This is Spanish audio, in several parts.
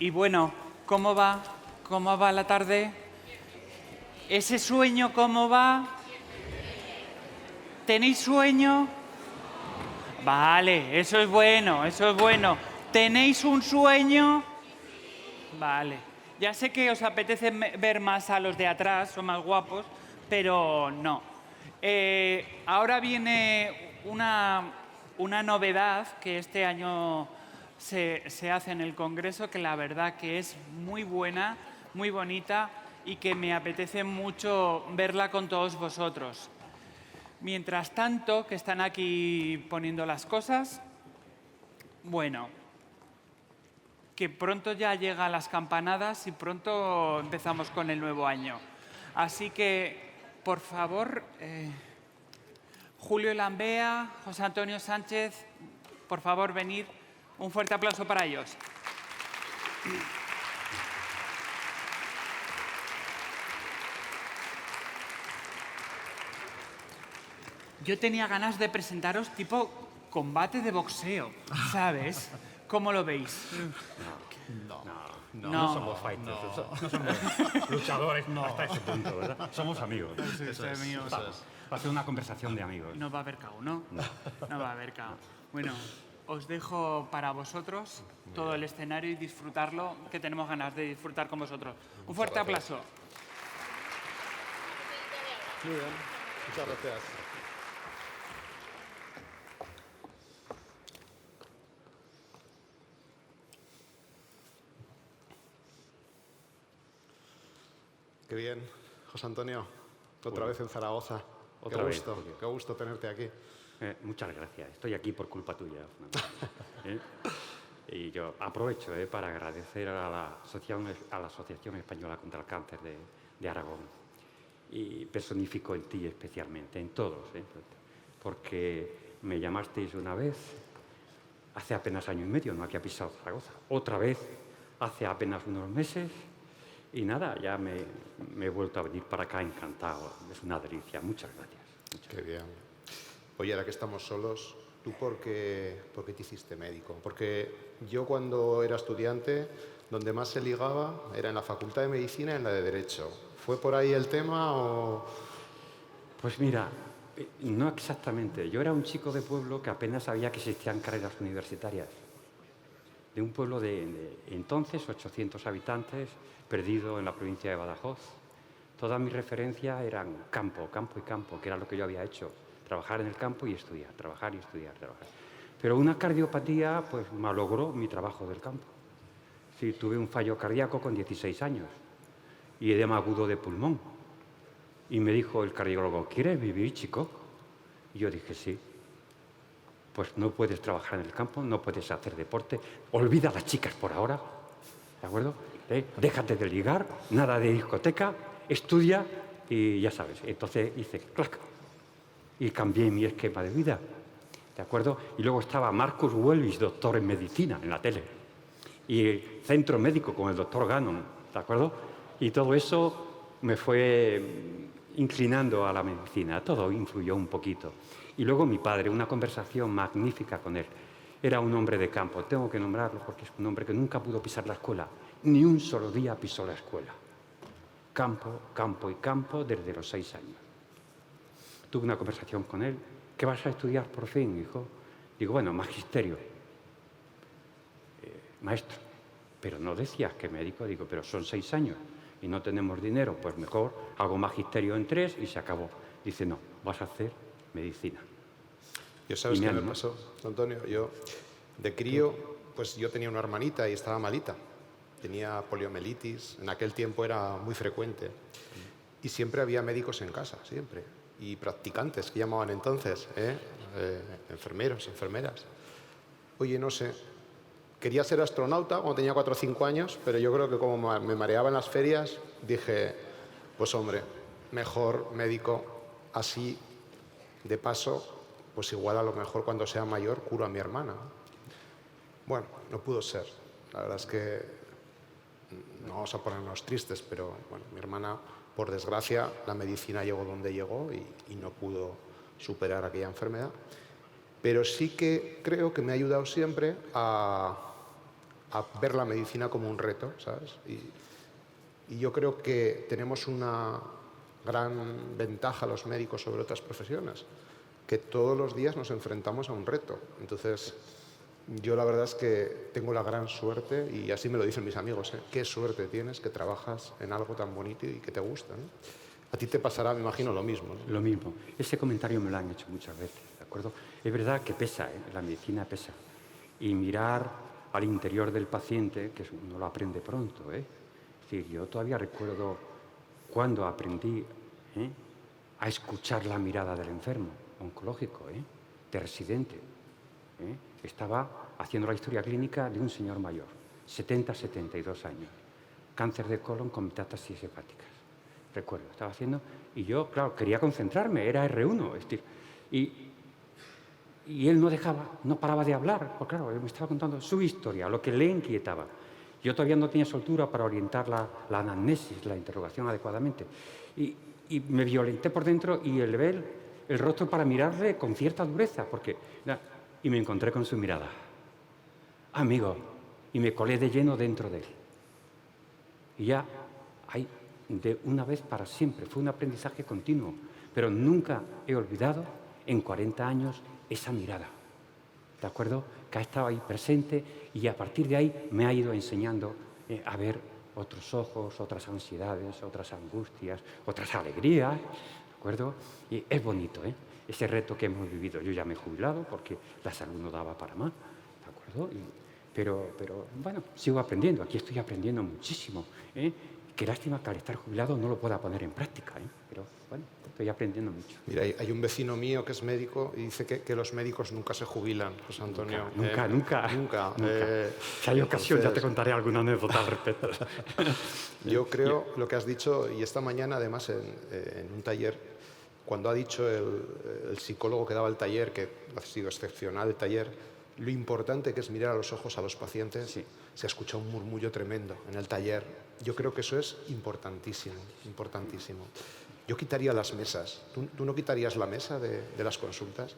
Y bueno, ¿cómo va? ¿Cómo va la tarde? ¿Ese sueño cómo va? ¿Tenéis sueño? Vale, eso es bueno, eso es bueno. ¿Tenéis un sueño? Vale. Ya sé que os apetece ver más a los de atrás, son más guapos, pero no. Ahora viene una novedad que este año se hace en el Congreso, que la verdad que es muy buena, muy bonita y que me apetece mucho verla con todos vosotros. Mientras tanto, que están aquí poniendo las cosas, bueno, que pronto ya llegan las campanadas y pronto empezamos con el nuevo año. Así que, por favor, Julio Lambea, José Antonio Sánchez, por favor, venid. Un fuerte aplauso para ellos. Yo tenía ganas de presentaros tipo combate de boxeo, ¿sabes? ¿Cómo lo veis? No somos fighters, no somos luchadores hasta ese punto, ¿verdad? Somos amigos. Va a ser una conversación de amigos. No va a haber cao, ¿no? No va a haber cao. Bueno, os dejo para vosotros todo el escenario y disfrutarlo, que tenemos ganas de disfrutar con vosotros. Un fuerte aplauso. Muy bien, muchas gracias. Qué bien, José Antonio, otra vez en Zaragoza. Otra vez. Qué gusto tenerte aquí. Muchas gracias. Estoy aquí por culpa tuya, Fernando. Y yo aprovecho para agradecer a la Asociación Española contra el Cáncer de Aragón. Y personifico en ti especialmente, en todos, porque me llamasteis una vez, hace apenas año y medio, no había pisado Zaragoza. Otra vez, hace apenas unos meses. Y nada, ya me he vuelto a venir para acá encantado. Es una delicia. Muchas gracias. Qué bien. Oye, ahora que estamos solos, ¿tú por qué te hiciste médico? Porque yo cuando era estudiante, donde más se ligaba era en la Facultad de Medicina y en la de Derecho. ¿Fue por ahí el tema o...? Pues mira, no exactamente. Yo era un chico de pueblo que apenas sabía que existían carreras universitarias. De un pueblo de entonces 800 habitantes, perdido en la provincia de Badajoz. Todas mis referencias eran campo, campo y campo, que era lo que yo había hecho. Trabajar en el campo y estudiar, trabajar y estudiar, trabajar. Pero una cardiopatía pues malogró mi trabajo del campo. Sí, tuve un fallo cardíaco con 16 años y edema agudo de pulmón. Y me dijo el cardiólogo, ¿quieres vivir, chico? Y yo dije, sí. Pues no puedes trabajar en el campo, no puedes hacer deporte, olvida a las chicas por ahora, ¿de acuerdo? Déjate de ligar, nada de discoteca, estudia y ya sabes. Entonces hice clac y cambié mi esquema de vida, ¿de acuerdo? Y luego estaba Marcus Welvis, doctor en medicina, en la tele, y el centro médico con el doctor Gannon, ¿de acuerdo? Y todo eso me fue inclinando a la medicina, todo influyó un poquito. Y luego mi padre, una conversación magnífica con él. Era un hombre de campo, tengo que nombrarlo porque es un hombre que nunca pudo pisar la escuela. Ni un solo día pisó la escuela. Campo, campo y campo desde los 6 años. Tuve una conversación con él. ¿Qué vas a estudiar por fin, hijo? Digo, bueno, magisterio. Maestro, pero no decías que médico. Digo, pero son 6 años y no tenemos dinero. Pues mejor hago magisterio en 3 y se acabó. Dice, no, vas a hacer medicina. ¿Yo sabes qué me pasó, Antonio? Yo, de crío, pues yo tenía una hermanita y estaba malita. Tenía poliomielitis, en aquel tiempo era muy frecuente. Y siempre había médicos en casa, siempre. Y practicantes, que llamaban entonces, enfermeros, enfermeras. Oye, no sé, quería ser astronauta cuando tenía 4 o 5 años, pero yo creo que como me mareaba en las ferias, dije, pues hombre, mejor médico, así, de paso, pues igual a lo mejor cuando sea mayor curo a mi hermana. Bueno, no pudo ser. La verdad es que no vamos a ponernos tristes, pero bueno, mi hermana, por desgracia, la medicina llegó donde llegó y no pudo superar aquella enfermedad. Pero sí que creo que me ha ayudado siempre a a ver la medicina como un reto, ¿sabes? Y yo creo que tenemos una gran ventaja los médicos sobre otras profesiones, que todos los días nos enfrentamos a un reto. Entonces, yo la verdad es que tengo la gran suerte, y así me lo dicen mis amigos, qué suerte tienes que trabajas en algo tan bonito y que te gusta, ¿no? A ti te pasará, me imagino, lo mismo, ¿no? Lo mismo. Ese comentario me lo han hecho muchas veces, ¿de acuerdo? Es verdad que pesa, la medicina pesa. Y mirar al interior del paciente, que uno lo aprende pronto, Es decir, yo todavía recuerdo cuando aprendí a escuchar la mirada del enfermo oncológico, de residente. Estaba haciendo la historia clínica de un señor mayor, 70, 72 años, cáncer de colon con metástasis hepáticas. Recuerdo, estaba haciendo, y yo, claro, quería concentrarme, era R1, es decir, y él no dejaba, no paraba de hablar, porque claro, él me estaba contando su historia, lo que le inquietaba. Yo todavía no tenía soltura para orientar la anamnesis, la interrogación adecuadamente. Y me violenté por dentro y elevé el rostro para mirarle con cierta dureza, y me encontré con su mirada. Amigo, y me colé de lleno dentro de él. Y ya, ahí, de una vez para siempre, fue un aprendizaje continuo, pero nunca he olvidado en 40 años esa mirada, ¿de acuerdo? Que ha estado ahí presente y a partir de ahí me ha ido enseñando a ver otros ojos, otras ansiedades, otras angustias, otras alegrías, ¿de acuerdo? Y es bonito, ese reto que hemos vivido. Yo ya me he jubilado porque la salud no daba para más, ¿de acuerdo? Pero bueno, sigo aprendiendo, aquí estoy aprendiendo muchísimo, Qué lástima que al estar jubilado no lo pueda poner en práctica, pero bueno, estoy aprendiendo mucho. Mira, hay un vecino mío que es médico y dice que los médicos nunca se jubilan, José Antonio. Nunca. Si hay ocasión ya te contaré alguna anécdota al respecto. Yo creo lo que has dicho, y esta mañana además en un taller, cuando ha dicho el psicólogo que daba el taller, que ha sido excepcional el taller, lo importante que es mirar a los ojos a los pacientes, sí. Se ha escuchado un murmullo tremendo en el taller. Yo creo que eso es importantísimo, importantísimo. Yo quitaría las mesas. ¿Tú no quitarías la mesa de las consultas?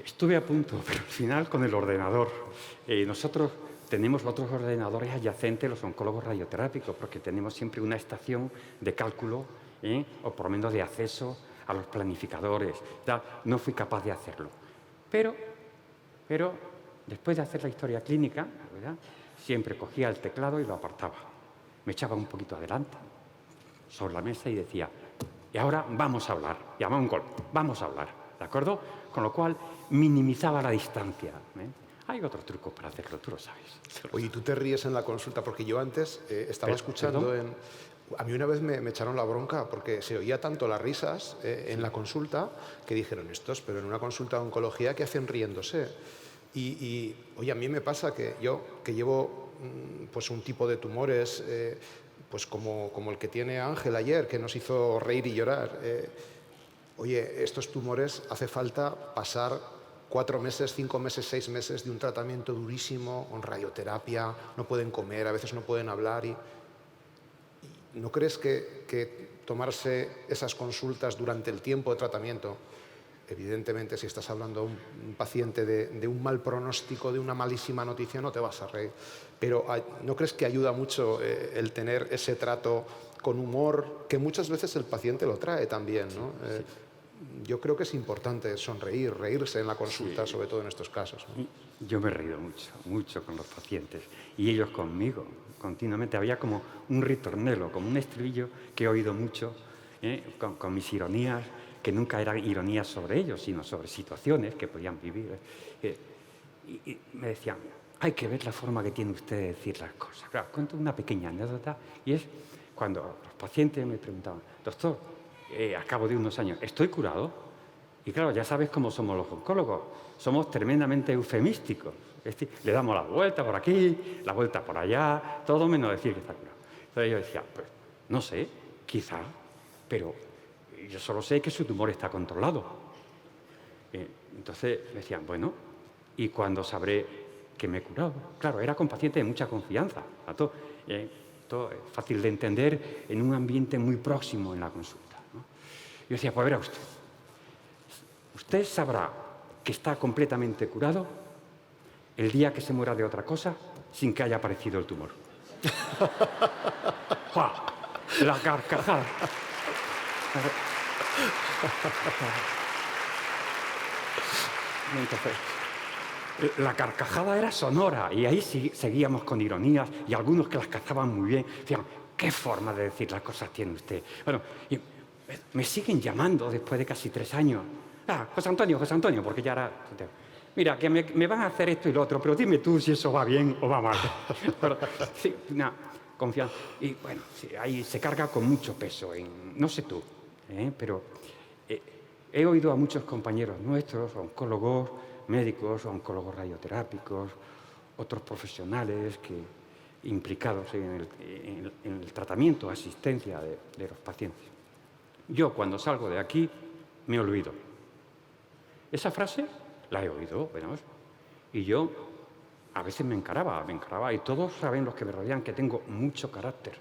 Estuve a punto, pero al final con el ordenador. Nosotros tenemos otros ordenadores adyacentes, los oncólogos radioterápicos, porque tenemos siempre una estación de cálculo, o por lo menos de acceso a los planificadores. No fui capaz de hacerlo. Pero después de hacer la historia clínica, ¿verdad?, siempre cogía el teclado y lo apartaba. Me echaba un poquito adelante sobre la mesa y decía, y ahora vamos a hablar. Llamaba un gol, vamos a hablar, ¿de acuerdo? Con lo cual minimizaba la distancia. Hay otros trucos para hacerlo, tú lo sabes. Oye, ¿tú te ríes en la consulta? Porque yo antes estaba escuchando A mí una vez me echaron la bronca porque se oía tanto las risas en la consulta que dijeron estos, pero en una consulta de oncología, ¿qué hacen riéndose? Y oye, a mí me pasa que yo, que llevo pues un tipo de tumores, pues como el que tiene Ángel ayer, que nos hizo reír y llorar. Oye, estos tumores hace falta pasar 4 meses, 5 meses, 6 meses de un tratamiento durísimo, con radioterapia, no pueden comer, a veces no pueden hablar. Y ¿no crees que tomarse esas consultas durante el tiempo de tratamiento, evidentemente si estás hablando de un paciente de un mal pronóstico, de una malísima noticia, no te vas a reír, pero ¿no crees que ayuda mucho el tener ese trato con humor, que muchas veces el paciente lo trae también, ¿no? Sí. Yo creo que es importante sonreír, reírse en la consulta, sí, sobre todo en estos casos, ¿no? Yo me he reído mucho con los pacientes y ellos conmigo, continuamente. Había como un ritornello, como un estribillo que he oído mucho, con mis ironías, que nunca eran ironías sobre ellos, sino sobre situaciones que podían vivir. Y me decían, hay que ver la forma que tiene usted de decir las cosas. Claro, cuento una pequeña anécdota y es cuando los pacientes me preguntaban, doctor, a cabo de unos años, ¿estoy curado? Y claro, ya sabes cómo somos los oncólogos, somos tremendamente eufemísticos. Es decir, le damos la vuelta por aquí, la vuelta por allá, todo menos decir que está curado. Entonces yo decía, pues no sé, quizá, pero yo solo sé que su tumor está controlado. Entonces me decían, bueno, ¿y cuándo sabré que me he curado? Claro, era con pacientes de mucha confianza. Todo fácil de entender en un ambiente muy próximo en la consulta, ¿no? Yo decía, pues verá usted sabrá que está completamente curado el día que se muera de otra cosa sin que haya aparecido el tumor. ¡Jua! La carcajada. Entonces, la carcajada era sonora y ahí seguíamos con ironías y algunos que las cazaban muy bien. Decían, ¿qué forma de decir las cosas tiene usted? Bueno, y me siguen llamando después de casi 3 años. José Antonio, porque ya era... Mira, que me van a hacer esto y lo otro, pero dime tú si eso va bien o va mal. Pero, sí, confianza. Y bueno, sí, ahí se carga con mucho peso. No sé tú, pero he oído a muchos compañeros nuestros, oncólogos, médicos, oncólogos radioterápicos, otros profesionales implicados en el tratamiento, asistencia de los pacientes. Yo, cuando salgo de aquí, me olvido. Esa frase la he oído, bueno, y yo a veces me encaraba, y todos saben los que me rodean que tengo mucho carácter,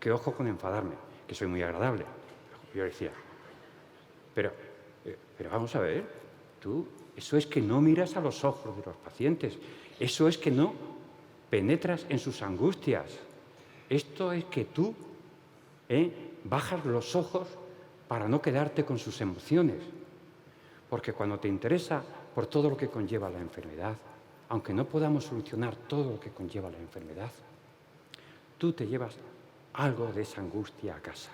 que ojo con enfadarme, que soy muy agradable. Yo decía, pero vamos a ver, tú, eso es que no miras a los ojos de los pacientes, eso es que no penetras en sus angustias, esto es que tú bajas los ojos para no quedarte con sus emociones, porque cuando te interesa por todo lo que conlleva la enfermedad, aunque no podamos solucionar todo lo que conlleva la enfermedad, tú te llevas algo de esa angustia a casa.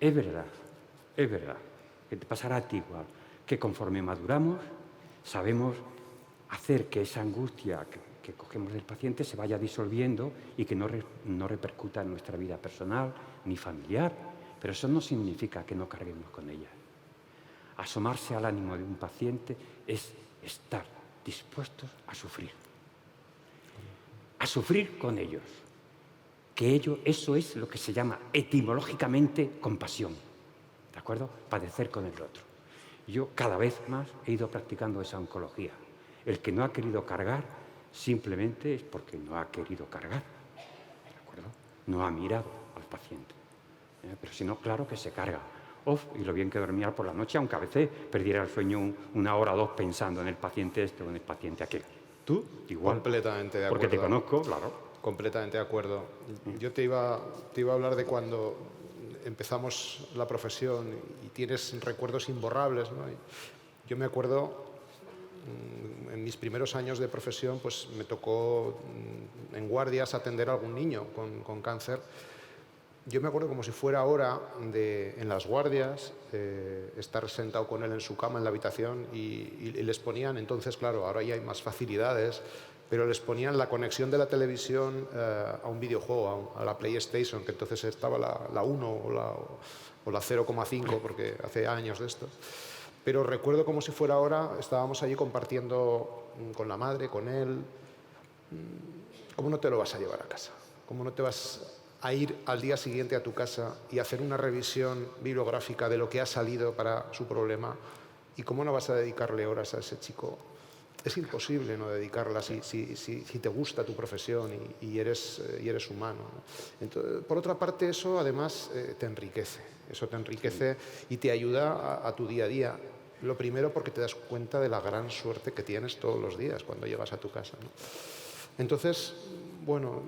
Es verdad que te pasará a ti igual, que conforme maduramos sabemos hacer que esa angustia que cogemos del paciente se vaya disolviendo y que no repercuta en nuestra vida personal ni familiar, pero eso no significa que no carguemos con ella. Asomarse al ánimo de un paciente es estar dispuestos a sufrir con ellos, que eso es lo que se llama etimológicamente compasión, ¿de acuerdo? Padecer con el otro. Yo cada vez más he ido practicando esa oncología. El que no ha querido cargar simplemente es porque no ha querido cargar, ¿de acuerdo? No ha mirado al paciente. Pero si no, claro que se carga. Y lo bien que dormía por la noche, aunque a veces perdiera el sueño 1 hora o 2 pensando en el paciente este o en el paciente aquel. ¿Tú? Igual. Completamente de acuerdo. Porque te conozco, claro. Completamente de acuerdo. Yo te iba a hablar de cuando empezamos la profesión y tienes recuerdos imborrables, ¿no? Yo me acuerdo, en mis primeros años de profesión, pues me tocó en guardias atender a algún niño con cáncer. Yo me acuerdo como si fuera ahora en las guardias, estar sentado con él en su cama en la habitación y les ponían, entonces claro, ahora ya hay más facilidades, pero les ponían la conexión de la televisión a un videojuego, a la PlayStation, que entonces estaba la 1 o la 0,5, porque hace años de esto. Pero recuerdo como si fuera ahora, estábamos allí compartiendo con la madre, con él. ¿Cómo no te lo vas a llevar a casa? ¿Cómo no te vas a ir al día siguiente a tu casa y hacer una revisión bibliográfica de lo que ha salido para su problema? ¿Y cómo no vas a dedicarle horas a ese chico? Es imposible no dedicarlas si te gusta tu profesión y eres humano, ¿no? Entonces, por otra parte, eso además te enriquece. Eso te enriquece y te ayuda a tu día a día. Lo primero porque te das cuenta de la gran suerte que tienes todos los días cuando llegas a tu casa, ¿no? Entonces, bueno,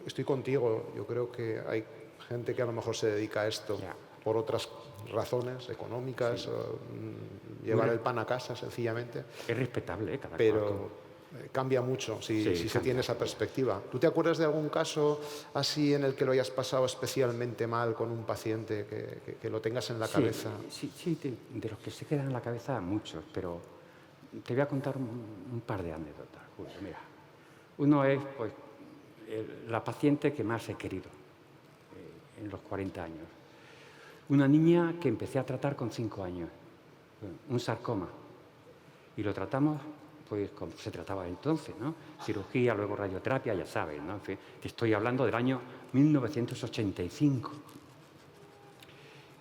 estoy contigo. Yo creo que hay gente que a lo mejor se dedica a esto por otras razones económicas, llevar el pan a casa sencillamente. Es respetable, cada pero cambia mucho si se tiene esa perspectiva. ¿Tú te acuerdas de algún caso así en el que lo hayas pasado especialmente mal con un paciente, que lo tengas en la cabeza? Sí, de los que se quedan en la cabeza muchos, pero te voy a contar un par de anécdotas, Julio. Mira, uno es pues, la paciente que más he querido en los 40 años. Una niña que empecé a tratar con 5 años, un sarcoma, y lo tratamos pues como se trataba entonces, ¿no? Cirugía, luego radioterapia, ya sabes, ¿no? En fin, te estoy hablando del año 1985.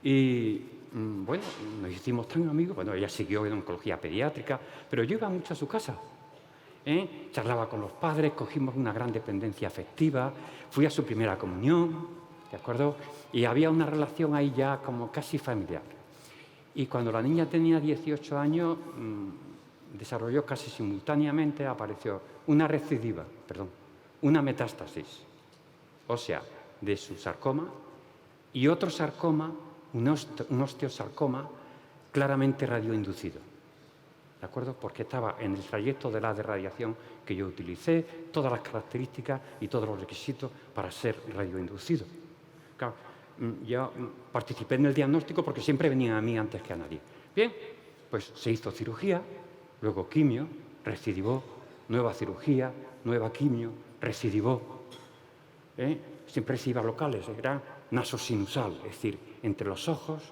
Y bueno, nos hicimos tan amigos. Bueno, ella siguió en oncología pediátrica, pero yo iba mucho a su casa. Charlaba con los padres, cogimos una gran dependencia afectiva, fui a su primera comunión, ¿de acuerdo? Y había una relación ahí ya como casi familiar. Y cuando la niña tenía 18 años, desarrolló casi simultáneamente, apareció una recidiva, una metástasis ósea de su sarcoma y otro sarcoma, un osteosarcoma claramente radioinducido. ¿De acuerdo? Porque estaba en el trayecto de la radiación que yo utilicé, todas las características y todos los requisitos para ser radioinducido. Claro, yo participé en el diagnóstico porque siempre venían a mí antes que a nadie. Bien, pues se hizo cirugía, luego quimio, recidivó, nueva cirugía, nueva quimio, recidivó. Siempre se iba a locales, era nasosinusal, es decir, entre los ojos,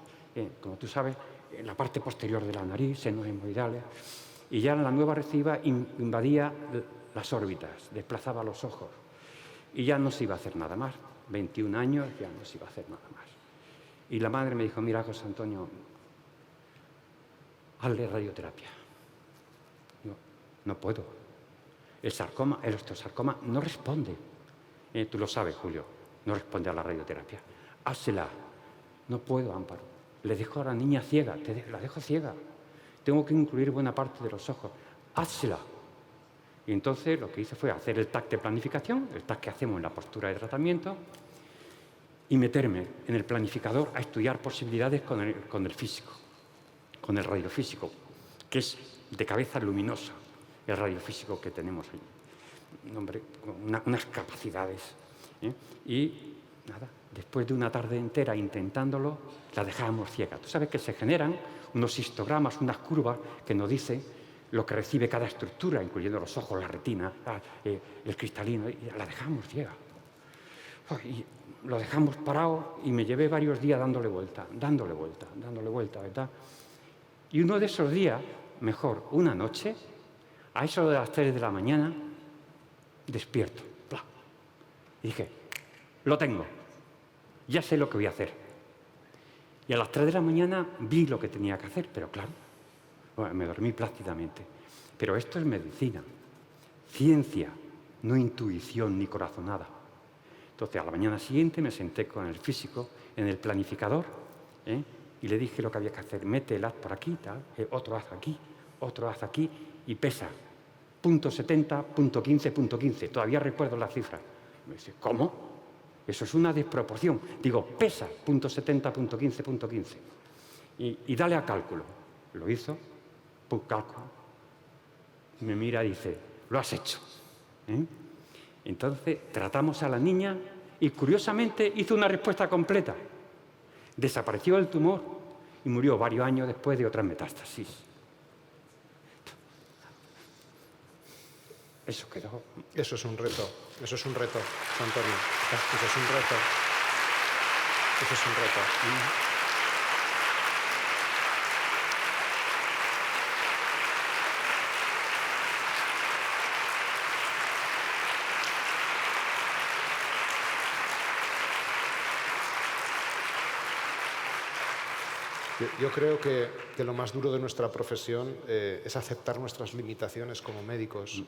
como tú sabes, en la parte posterior de la nariz, senos hemorroidales, y ya en la nueva recidiva invadía las órbitas, desplazaba los ojos, y ya no se iba a hacer nada más. 21 años, ya no se iba a hacer nada más. Y la madre me dijo, mira, José Antonio, hazle radioterapia. Yo, no puedo. El osteosarcoma no responde. Tú lo sabes, Julio, no responde a la radioterapia. Házela. No puedo, Amparo. Le dejo a la niña ciega, la dejo ciega. Tengo que incluir buena parte de los ojos. Házela. Y entonces lo que hice fue hacer el TAC de planificación, el TAC que hacemos en la postura de tratamiento, y meterme en el planificador a estudiar posibilidades con el físico, con el radiofísico, que es de cabeza luminosa, el radiofísico que tenemos ahí. Un hombre con unas capacidades. Y nada, después de una tarde entera intentándolo, la dejábamos ciega. Tú sabes que se generan unos histogramas, unas curvas que nos dicen lo que recibe cada estructura, incluyendo los ojos, la retina, el cristalino, y la dejamos ciega. Y lo dejamos parado y me llevé varios días dándole vuelta, ¿verdad? Y uno de esos días, mejor, una noche, a eso de las 3 de la mañana, despierto. ¡Pla! Y dije, lo tengo, ya sé lo que voy a hacer. Y a las 3 de la mañana vi lo que tenía que hacer, pero claro, bueno, me dormí plácidamente. Pero esto es medicina, ciencia, no intuición ni corazonada. Entonces, a la mañana siguiente me senté con el físico en el planificador y le dije lo que había que hacer. Mete el haz por aquí, tal, otro haz aquí y pesa. .70, .15, .15. Todavía recuerdo la cifra. Me dice, ¿cómo? Eso es una desproporción. Digo, pesa .70, .15, .15. Y dale a cálculo. Lo hizo, cálculo. Me mira y dice, lo has hecho. Entonces, tratamos a la niña y, curiosamente, hizo una respuesta completa. Desapareció el tumor y murió varios años después de otra metástasis. Eso quedó. Eso es un reto, Antonio. Eso es un reto. Eso es un reto. Yo creo que lo más duro de nuestra profesión es aceptar nuestras limitaciones como médicos.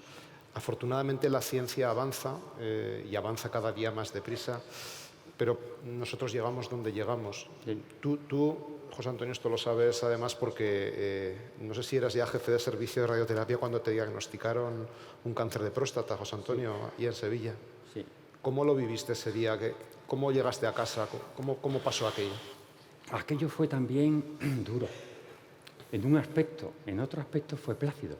Afortunadamente la ciencia avanza y avanza cada día más deprisa, pero nosotros llegamos donde llegamos. Tú, José Antonio, esto lo sabes además porque no sé si eras ya jefe de servicio de radioterapia cuando te diagnosticaron un cáncer de próstata, José Antonio, y en Sevilla. Sí. ¿Cómo lo viviste ese día? ¿Cómo llegaste a casa? ¿Cómo pasó aquello? Aquello fue también duro. En un aspecto, en otro aspecto fue plácido.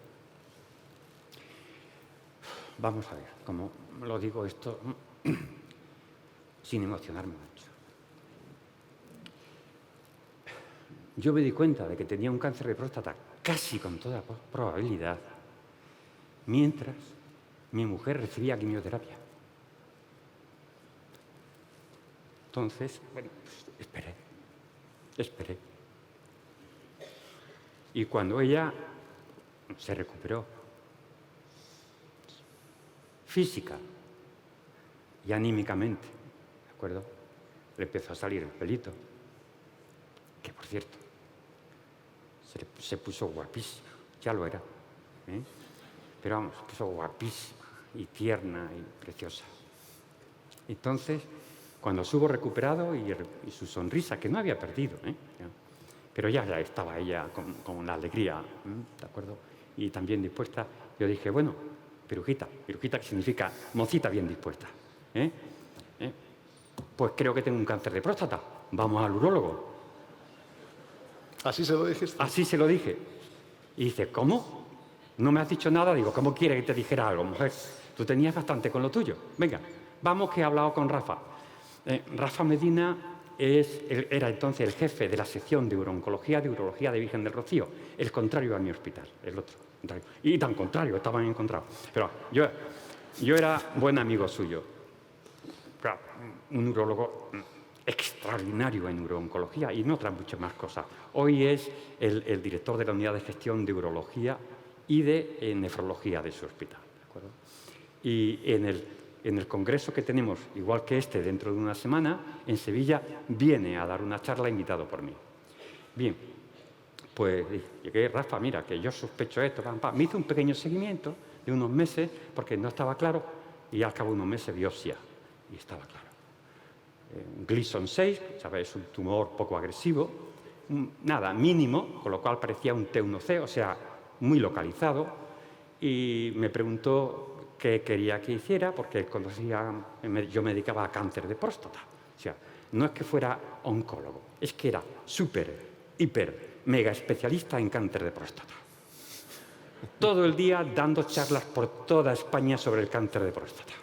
Vamos a ver, como lo digo esto sin emocionarme mucho. Yo me di cuenta de que tenía un cáncer de próstata casi con toda probabilidad, mientras mi mujer recibía quimioterapia. Entonces, bueno, pues esperé. Y cuando ella se recuperó, física y anímicamente, ¿de acuerdo? Le empezó a salir el pelito, que por cierto, se puso guapísima, ya lo era, pero vamos, se puso guapísima y tierna y preciosa. Entonces, cuando se hubo recuperado y su sonrisa, que no había perdido, pero ya estaba ella con la alegría, ¿de acuerdo? Y también dispuesta, yo dije, bueno, Pirujita, pirujita que significa mocita bien dispuesta. ¿Eh? Pues creo que tengo un cáncer de próstata. Vamos al urólogo. ¿Así se lo dijiste? Así se lo dije. Y dice, ¿cómo? ¿No me has dicho nada? Digo, ¿cómo quieres que te dijera algo, mujer? Tú tenías bastante con lo tuyo. Venga, vamos que he hablado con Rafa. Rafa Medina era entonces el jefe de la sección de urooncología de Urología de Virgen del Rocío. El contrario a mi hospital, el otro. Contrario. Y tan contrario, estaban encontrados. Pero yo era buen amigo suyo. Claro, un urólogo extraordinario en urooncología y en otras muchas más cosas. Hoy es el director de la unidad de gestión de urología y de nefrología de su hospital. ¿De acuerdo? Y en el congreso que tenemos, igual que este, dentro de una semana, en Sevilla, viene a dar una charla invitado por mí. Bien, pues llegué, Rafa, mira, que yo sospecho esto, pam, pam. Me hizo un pequeño seguimiento de unos meses, porque no estaba claro, y al cabo de unos meses biopsia, y estaba claro. Gleason 6, ¿sabes? Es un tumor poco agresivo, nada, mínimo, con lo cual parecía un T1C, o sea, muy localizado, y me preguntó qué quería que hiciera, porque yo me dedicaba a cáncer de próstata. O sea, no es que fuera oncólogo, es que era súper, hiper, mega especialista en cáncer de próstata. Todo el día dando charlas por toda España sobre el cáncer de próstata.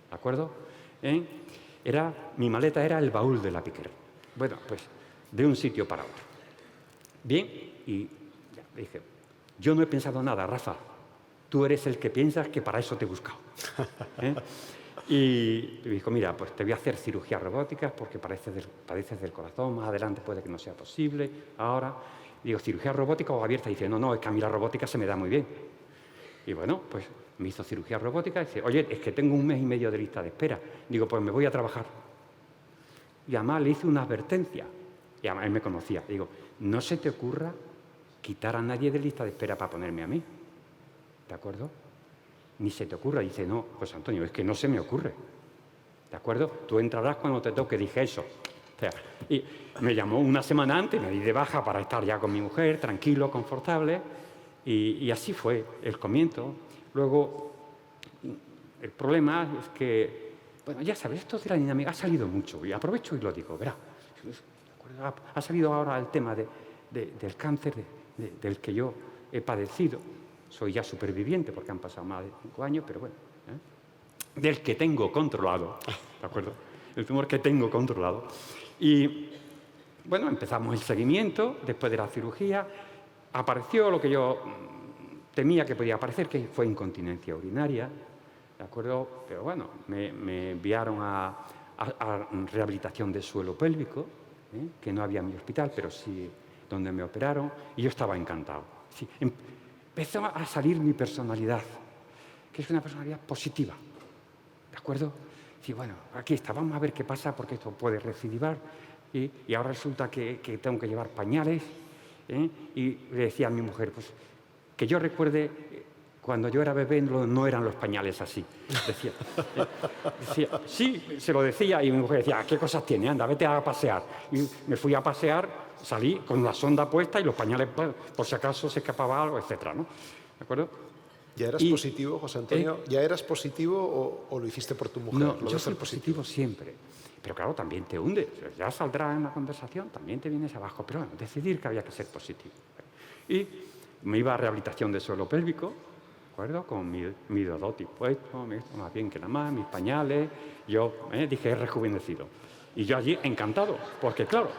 ¿De acuerdo? Mi maleta era el baúl de la Piquer. Bueno, pues de un sitio para otro. Bien, y ya dije, yo no he pensado nada, Rafa. Tú eres el que piensas que para eso te he buscado. Y me dijo, mira, pues te voy a hacer cirugías robóticas porque padeces del corazón, más adelante puede que no sea posible. Ahora, digo, ¿cirugía robótica o abierta? Y dice, no, es que a mí la robótica se me da muy bien. Y bueno, pues me hizo cirugía robótica y dice, oye, es que tengo 1 mes y medio de lista de espera. Digo, pues me voy a trabajar. Y además le hice una advertencia. Y además él me conocía. Digo, no se te ocurra quitar a nadie de lista de espera para ponerme a mí. ¿De acuerdo? Ni se te ocurra. Dice, no, pues Antonio, es que no se me ocurre. ¿De acuerdo? Tú entrarás cuando te toque. Dije eso. O sea, y me llamó una semana antes, me di de baja para estar ya con mi mujer, tranquilo, confortable. Y así fue el comienzo. Luego, el problema es que, bueno, ya sabes, esto de la dinámica ha salido mucho. Y aprovecho y lo digo, verá. Ha salido ahora el tema del cáncer del que yo he padecido. Soy ya superviviente porque han pasado más de 5 años, pero bueno, del que tengo controlado, ¿de acuerdo? El tumor que tengo controlado. Y, bueno, empezamos el seguimiento después de la cirugía. Apareció lo que yo temía que podía aparecer, que fue incontinencia urinaria, ¿de acuerdo? Pero bueno, me enviaron a rehabilitación de suelo pélvico, que no había en mi hospital, pero sí donde me operaron, y yo estaba encantado. Sí, empezó a salir mi personalidad, que es una personalidad positiva, ¿de acuerdo? Sí, bueno, aquí está, vamos a ver qué pasa, porque esto puede recidivar, y ahora resulta que tengo que llevar pañales, y le decía a mi mujer, pues, que yo recuerde, cuando yo era bebé no eran los pañales así. Decía, sí, se lo decía, y mi mujer decía, ¿qué cosas tiene? Anda, vete a pasear. Y me fui a pasear, salí con la sonda puesta y los pañales, por si acaso se escapaba algo, etcétera, ¿no? ¿De acuerdo? ¿Ya eras positivo, José Antonio? ¿Ya eras positivo o lo hiciste por tu mujer? No, yo soy positivo siempre. Pero claro, también te hunde. Ya saldrá en la conversación, también te vienes abajo. Pero bueno, decidir que había que ser positivo. Y me iba a rehabilitación de suelo pélvico, ¿de acuerdo? Con mi dodoti puesto, más bien que nada más, mis pañales. Yo dije, he rejuvenecido. Y yo allí encantado, porque claro,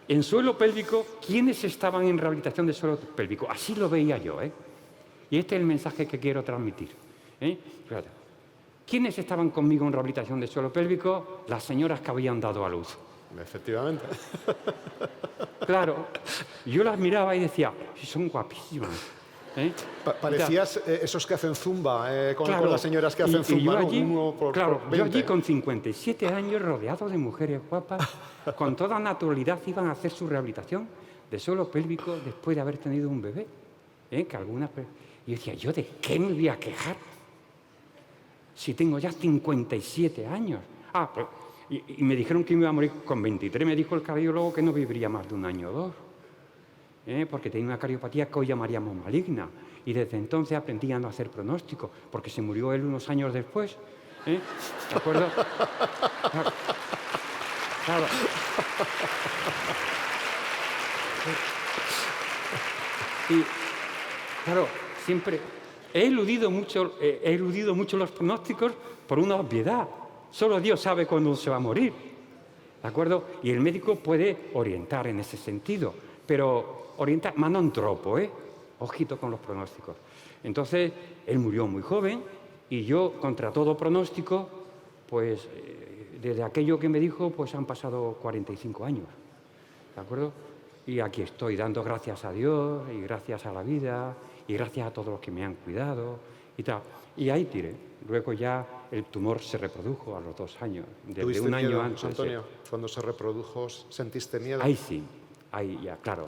en suelo pélvico, ¿quiénes estaban en rehabilitación de suelo pélvico? Así lo veía yo, Y este es el mensaje que quiero transmitir. Fíjate. ¿Quiénes estaban conmigo en rehabilitación de suelo pélvico? Las señoras que habían dado a luz. Efectivamente. Claro, yo las miraba y decía, son guapísimas. Parecías esos que hacen zumba, claro, con las señoras que hacen zumba. Yo allí, uno por claro, 20. yo allí con 57 años, rodeado de mujeres guapas, con toda naturalidad iban a hacer su rehabilitación de suelo pélvico después de haber tenido un bebé. Que algunas... Y yo decía, ¿yo de qué me voy a quejar? Si tengo ya 57 años. Pues, y me dijeron que me iba a morir con 23. Me dijo el cardiólogo que no viviría más de 1 año o 2. Porque tenía una cardiopatía que hoy llamaríamos maligna. Y desde entonces aprendí a no hacer pronóstico, porque se murió él unos años después. ¿De acuerdo? Claro. Claro. Y, claro, siempre he eludido mucho los pronósticos por una obviedad. Solo Dios sabe cuándo se va a morir. ¿De acuerdo? Y el médico puede orientar en ese sentido, pero orientar, ma non troppo, Ojito con los pronósticos. Entonces, él murió muy joven y yo, contra todo pronóstico, pues desde aquello que me dijo, pues han pasado 45 años. ¿De acuerdo? Y aquí estoy dando gracias a Dios y gracias a la vida y gracias a todos los que me han cuidado y tal. Y ahí tiré. Luego ya el tumor se reprodujo a los 2 años. Desde un año miedo, antes. Antonio, cuando se reprodujo, ¿sentiste miedo? Ahí sí, ahí ya, claro.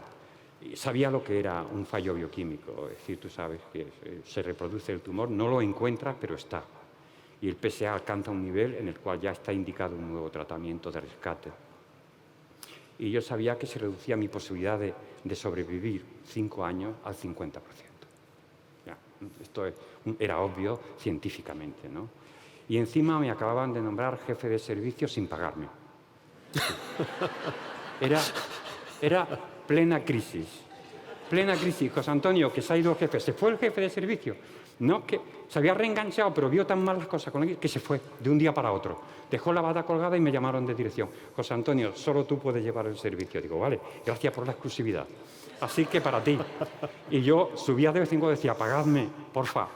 Sabía lo que era un fallo bioquímico. Es decir, tú sabes que se reproduce el tumor, no lo encuentras, pero está. Y el PSA alcanza un nivel en el cual ya está indicado un nuevo tratamiento de rescate. Y yo sabía que se reducía mi posibilidad de sobrevivir 5 años al 50%. Ya, esto era obvio científicamente, ¿no? Y encima me acababan de nombrar jefe de servicio sin pagarme. Era plena crisis. Plena crisis. José Antonio, que se ha ido el jefe. ¿Se fue el jefe de servicio? No, que se había reenganchado, pero vio tan mal las cosas con él que se fue de un día para otro. Dejó la bata colgada y me llamaron de dirección. José Antonio, solo tú puedes llevar el servicio. Digo, vale, gracias por la exclusividad. Así que para ti. Y yo subía de vez en cuando y decía, pagadme, porfa,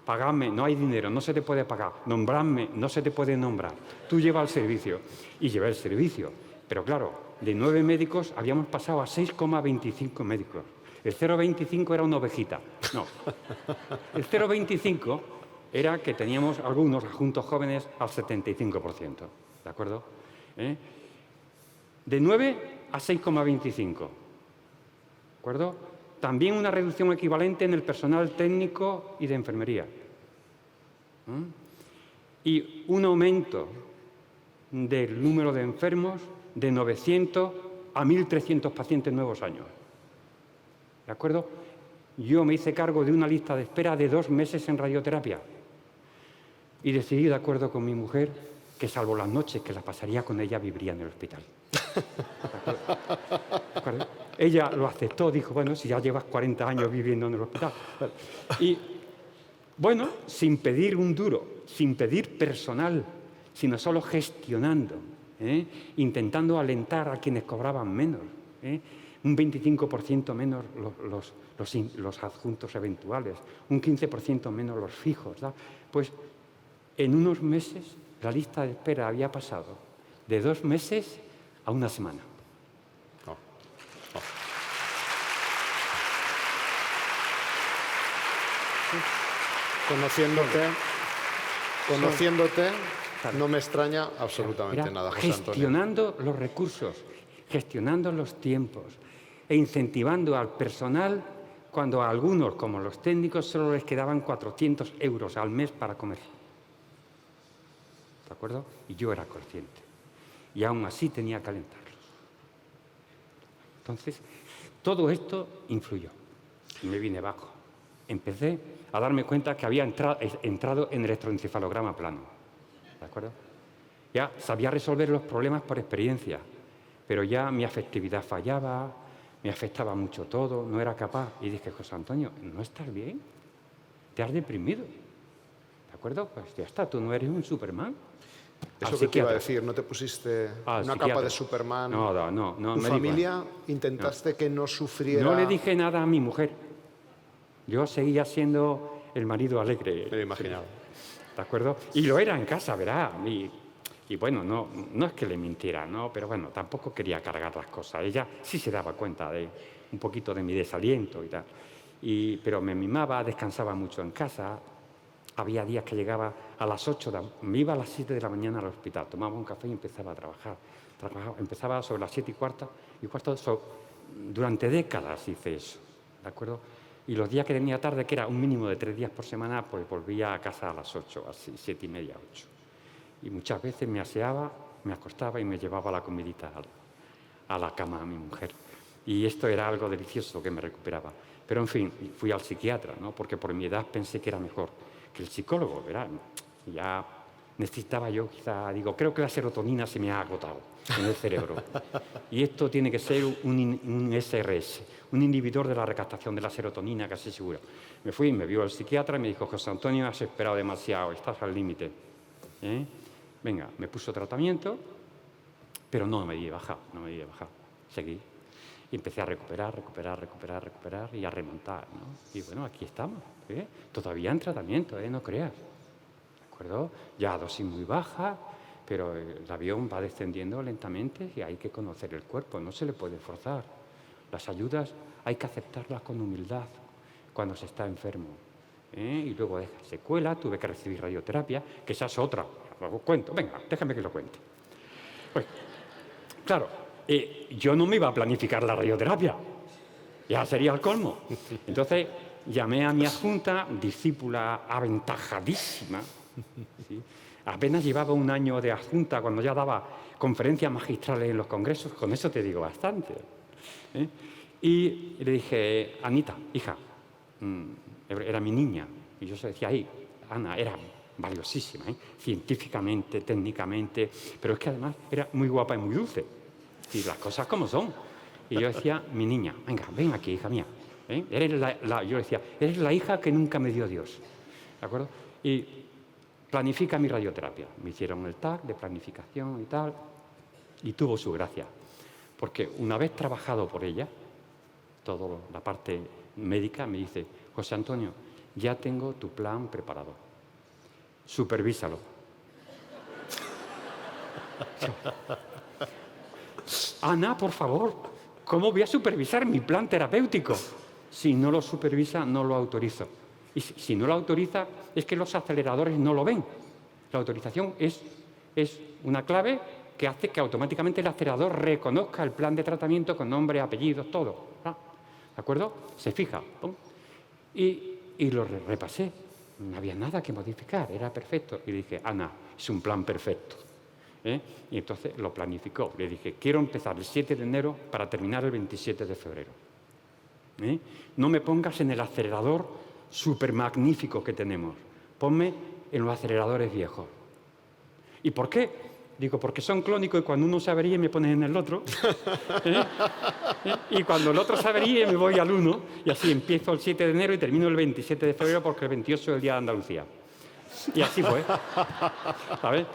pagadme, no hay dinero, no se te puede pagar. Nombradme, no se te puede nombrar. Tú lleva el servicio. Y llevé el servicio. Pero claro, de 9 médicos habíamos pasado a 6,25 médicos. El 0,25 era una ovejita. No. El 0,25 era que teníamos algunos adjuntos jóvenes al 75%. ¿De acuerdo? De 9 a 6,25. ¿De acuerdo? También una reducción equivalente en el personal técnico y de enfermería. Y un aumento del número de enfermos de 900 a 1.300 pacientes nuevos años. ¿De acuerdo? Yo me hice cargo de una lista de espera de 2 meses en radioterapia y decidí, de acuerdo con mi mujer, que salvo las noches que las pasaría con ella, viviría en el hospital. ¿De acuerdo? Ella lo aceptó, dijo, bueno, si ya llevas 40 años viviendo en el hospital. Y, bueno, sin pedir un duro, sin pedir personal, sino solo gestionando, intentando alentar a quienes cobraban menos, un 25% menos los adjuntos eventuales, un 15% menos los fijos. ¿verdad? Pues en unos meses la lista de espera había pasado de 2 meses a 1 semana. Conociéndote, no me extraña absolutamente nada, José Antonio. Gestionando los recursos, gestionando los tiempos e incentivando al personal cuando a algunos, como los técnicos, solo les quedaban 400 euros al mes para comer. ¿De acuerdo? Y yo era consciente. Y aún así tenía que alentarlos. Entonces, todo esto influyó. Y me vine abajo. Empecé a darme cuenta que había entrado en electroencefalograma plano. ¿De acuerdo? Ya sabía resolver los problemas por experiencia, pero ya mi afectividad fallaba, me afectaba mucho todo, no era capaz. Y dije, José Antonio, ¿no estás bien? ¿Te has deprimido? ¿De acuerdo? Pues ya está, tú no eres un Superman. Eso que te iba a decir, ¿no te pusiste una capa de Superman? No. ¿Tu familia intentaste que no sufriera? No le dije nada a mi mujer. Yo seguía siendo el marido alegre. Me lo imaginaba. ¿De acuerdo? Y lo era en casa, ¿verdad? Y bueno, no es que le mintiera, ¿no? Pero bueno, tampoco quería cargar las cosas. Ella sí se daba cuenta de un poquito de mi desaliento y tal. Pero me mimaba, descansaba mucho en casa. Había días que llegaba a las 8, me iba a las 7 de la mañana al hospital, tomaba un café y empezaba a trabajar. Empezaba sobre las 7:15 durante décadas hice eso, ¿de acuerdo? Y los días que tenía tarde, que era un mínimo de 3 días por semana, pues volvía a casa a las 8, así, 7:30, 8. Y muchas veces me aseaba, me acostaba y me llevaba la comidita a la cama a mi mujer. Y esto era algo delicioso que me recuperaba. Pero, en fin, fui al psiquiatra, ¿no? Porque por mi edad pensé que era mejor que el psicólogo, ¿verdad? Ya necesitaba yo quizá, digo, creo que la serotonina se me ha agotado en el cerebro. Y esto tiene que ser un SRS, un inhibidor de la recaptación de la serotonina, casi seguro. Me fui, me vio el psiquiatra y me dijo, José Antonio, has esperado demasiado, estás al límite. Venga, me puso tratamiento, pero no me di de baja, Seguí. Y empecé a recuperar y a remontar, ¿no? Y bueno, aquí estamos, Todavía en tratamiento, no creas. ¿De acuerdo? Ya a dosis muy baja, pero el avión va descendiendo lentamente y hay que conocer el cuerpo, no se le puede forzar. Las ayudas hay que aceptarlas con humildad cuando se está enfermo. Y luego deja secuela, tuve que recibir radioterapia, que esa es otra. Lo cuento, venga, déjame que lo cuente. Pues, claro, yo no me iba a planificar la radioterapia, ya sería el colmo. Entonces llamé a mi adjunta, discípula aventajadísima, ¿sí? Apenas llevaba 1 año de adjunta cuando ya daba conferencias magistrales en los congresos, con eso te digo bastante. Y le dije, Anita, hija, era mi niña, y yo se decía, ahí, Ana, era valiosísima, científicamente, técnicamente, pero es que además era muy guapa y muy dulce, y las cosas como son. Y yo decía, mi niña, venga, ven aquí, hija mía. Yo decía, eres la hija que nunca me dio Dios, ¿de acuerdo? Y planifica mi radioterapia. Me hicieron el TAC de planificación y tal, y tuvo su gracia, porque una vez trabajado por ella, toda la parte médica, me dice, José Antonio, ya tengo tu plan preparado. Supervísalo. Ana, por favor, ¿cómo voy a supervisar mi plan terapéutico? Si no lo supervisa, no lo autorizo. Y si no lo autoriza, es que los aceleradores no lo ven. La autorización es una clave que hace que automáticamente el acelerador reconozca el plan de tratamiento con nombre, apellidos, todo. ¿De acuerdo? Se fija. ¡Pum! Y lo repasé. No había nada que modificar, era perfecto. Y le dije, Ana, es un plan perfecto. Y entonces lo planificó. Le dije, quiero empezar el 7 de enero para terminar el 27 de febrero. No me pongas en el acelerador súper magnífico que tenemos. Ponme en los aceleradores viejos. ¿Y por qué? Digo, porque son clónicos y cuando uno se avería me pones en el otro. Y cuando el otro se avería me voy al 1. Y así empiezo el 7 de enero y termino el 27 de febrero porque el 28 es el Día de Andalucía. Y así fue. ¿Sabes?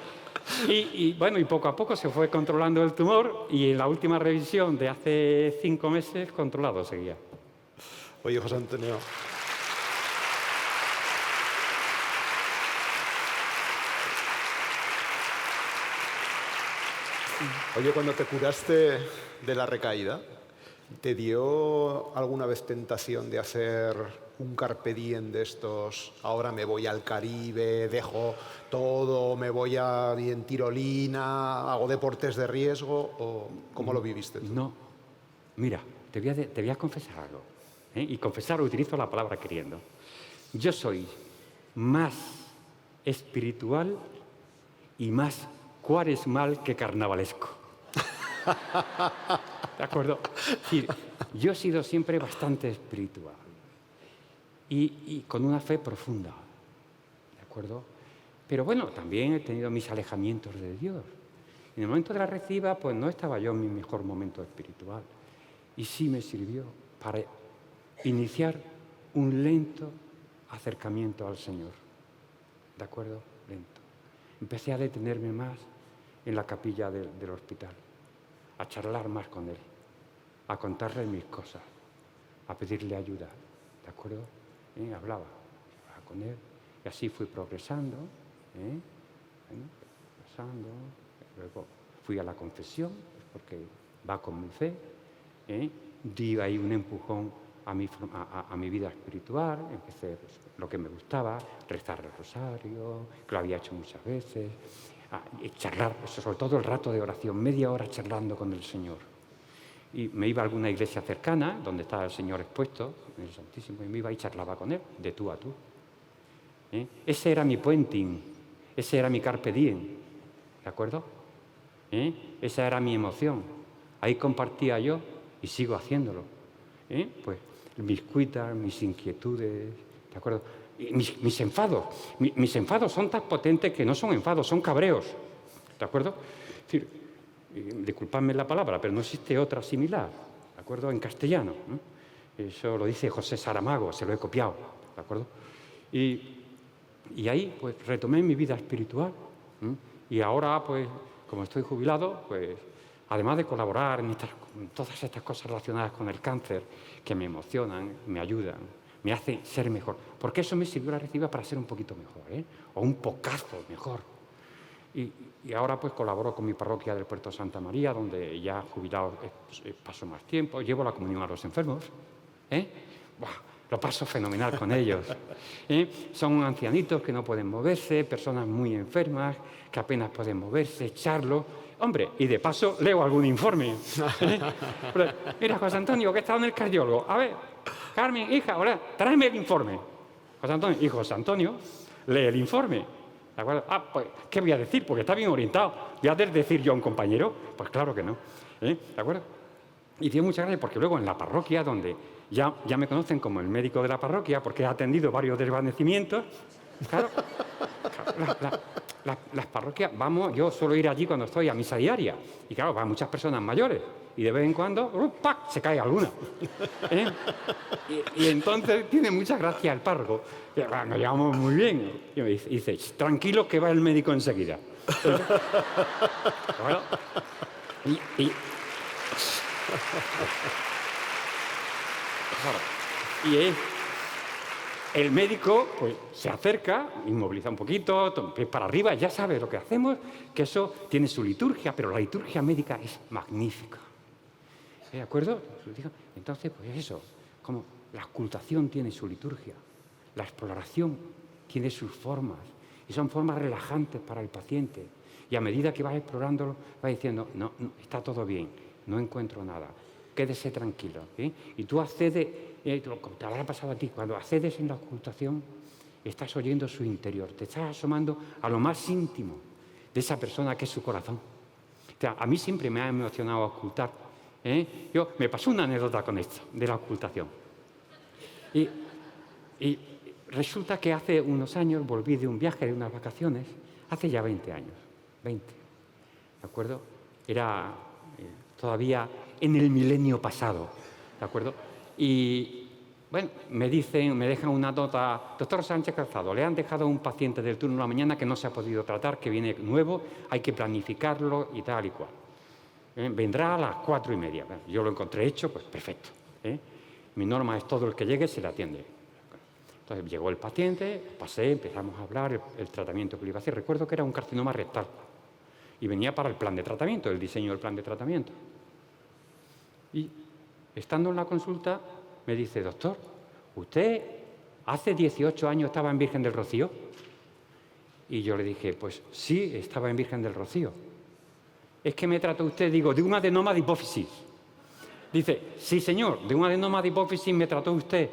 Y bueno, y poco a poco se fue controlando el tumor y en la última revisión de hace 5 meses, controlado seguía. Oye, José Antonio. Oye, cuando te curaste de la recaída, ¿te dio alguna vez tentación de hacer un carpe diem de estos? Ahora me voy al Caribe, dejo todo, me voy en tirolina, hago deportes de riesgo, ¿o cómo lo viviste tú? No. Mira, te voy a confesar algo. Y confesar, utilizo la palabra queriendo. Yo soy más espiritual y más cuaresmal que carnavalesco. ¿De acuerdo? Sí, yo he sido siempre bastante espiritual y con una fe profunda. ¿De acuerdo? Pero bueno, también he tenido mis alejamientos de Dios. En el momento de la reciba, pues no estaba yo en mi mejor momento espiritual. Y sí me sirvió para iniciar un lento acercamiento al Señor. ¿De acuerdo? Lento. Empecé a detenerme más en la capilla del hospital, a charlar más con Él, a contarle mis cosas, a pedirle ayuda. ¿De acuerdo? Hablaba con Él y así fui progresando. Progresando. Luego fui a la confesión, porque va con mi fe. Di ahí un empujón a mi vida espiritual. Empecé pues, lo que me gustaba, rezar el rosario, que lo había hecho muchas veces, y charlar, sobre todo el rato de oración, media hora charlando con el Señor. Y me iba a alguna iglesia cercana, donde estaba el Señor expuesto, en el Santísimo, y me iba y charlaba con Él, de tú a tú. Ese era mi puenting, ese era mi carpe diem, ¿de acuerdo? Esa era mi emoción. Ahí compartía yo y sigo haciéndolo. Pues mis cuitas, mis inquietudes, ¿de acuerdo? Y mis enfados. Mis enfados son tan potentes que no son enfados, son cabreos, ¿de acuerdo? Es decir, disculpadme la palabra, pero no existe otra similar, ¿de acuerdo? En castellano, ¿no? Eso lo dice José Saramago, se lo he copiado, ¿de acuerdo? Y ahí, pues, retomé mi vida espiritual. Y ahora, pues, como estoy jubilado, pues, además de colaborar en todas estas cosas relacionadas con el cáncer, que me emocionan, me ayudan, me hacen ser mejor. Porque eso me sirvió la Reciba para ser un poquito mejor, o un pocazo mejor. Y ahora, pues, colaboro con mi parroquia del Puerto Santa María, donde ya jubilado paso más tiempo, llevo la comunión a los enfermos. Lo paso fenomenal con ellos. Son ancianitos que no pueden moverse, personas muy enfermas, que apenas pueden moverse, echarlo. Hombre, y de paso leo algún informe. Mira, José Antonio, que he estado en el cardiólogo. A ver, Carmen, hija, ahora, tráeme el informe. José Antonio, y José Antonio lee el informe. ¿De acuerdo? Pues, ¿qué voy a decir? Porque está bien orientado. ¿Voy a decir yo a un compañero? Pues claro que no. ¿De acuerdo? Y tiene muchas gracias porque luego en la parroquia, donde ya me conocen como el médico de la parroquia, porque he atendido varios desvanecimientos, claro, las parroquias, yo suelo ir allí cuando estoy a misa diaria, y claro, van muchas personas mayores, y de vez en cuando, ¡pac!, se cae alguna. Y entonces tiene mucha gracia el párroco. Nos llevamos muy bien. Y me dice, tranquilo que va el médico enseguida. Bueno, y el médico, pues, se acerca, inmoviliza un poquito, pies para arriba, ya sabe lo que hacemos, que eso tiene su liturgia, pero la liturgia médica es magnífica. ¿De acuerdo? Entonces, pues eso, como la ocultación tiene su liturgia, la exploración tiene sus formas, y son formas relajantes para el paciente. Y a medida que vas explorándolo, vas diciendo, no, está todo bien, no encuentro nada, quédese tranquilo. Y tú accedes, te habrá pasado a ti, cuando accedes en la ocultación, estás oyendo su interior, te estás asomando a lo más íntimo de esa persona que es su corazón. O sea, a mí siempre me ha emocionado ocultar. Me pasó una anécdota con esto, de la ocultación. Y resulta que hace unos años volví de un viaje, de unas vacaciones, hace ya 20 años, 20, ¿de acuerdo? Era todavía en el milenio pasado, ¿de acuerdo? Y, bueno, me dejan una nota, doctor Sánchez Calzado, le han dejado un paciente del turno de la mañana que no se ha podido tratar, que viene nuevo, hay que planificarlo y tal y cual. Vendrá a las 4:30. Bueno, yo lo encontré hecho, pues perfecto. Mi norma es todo el que llegue se le atiende. Entonces llegó el paciente, pasé, empezamos a hablar, el tratamiento que le iba a hacer. Recuerdo que era un carcinoma rectal y venía para el plan de tratamiento, el diseño del plan de tratamiento. Y estando en la consulta me dice, doctor, ¿usted hace 18 años estaba en Virgen del Rocío? Y yo le dije, pues sí, estaba en Virgen del Rocío. ¿Es que me trató usted, digo, de un adenoma de hipófisis? Dice, sí, señor, de un adenoma de hipófisis me trató usted.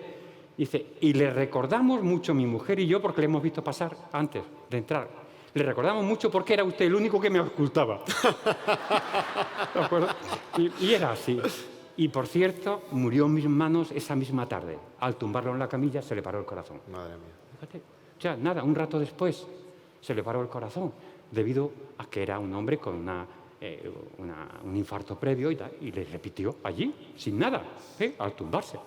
Dice, y le recordamos mucho, mi mujer y yo, porque le hemos visto pasar antes de entrar. Le recordamos mucho porque era usted el único que me ocultaba. ¿De acuerdo? Y era así. Y, por cierto, murió en mis manos esa misma tarde. Al tumbarlo en la camilla se le paró el corazón. Madre mía. Fíjate. O sea, nada, un rato después se le paró el corazón, debido a que era un hombre con un infarto previo y tal, y le repitió allí, sin nada, al tumbarse.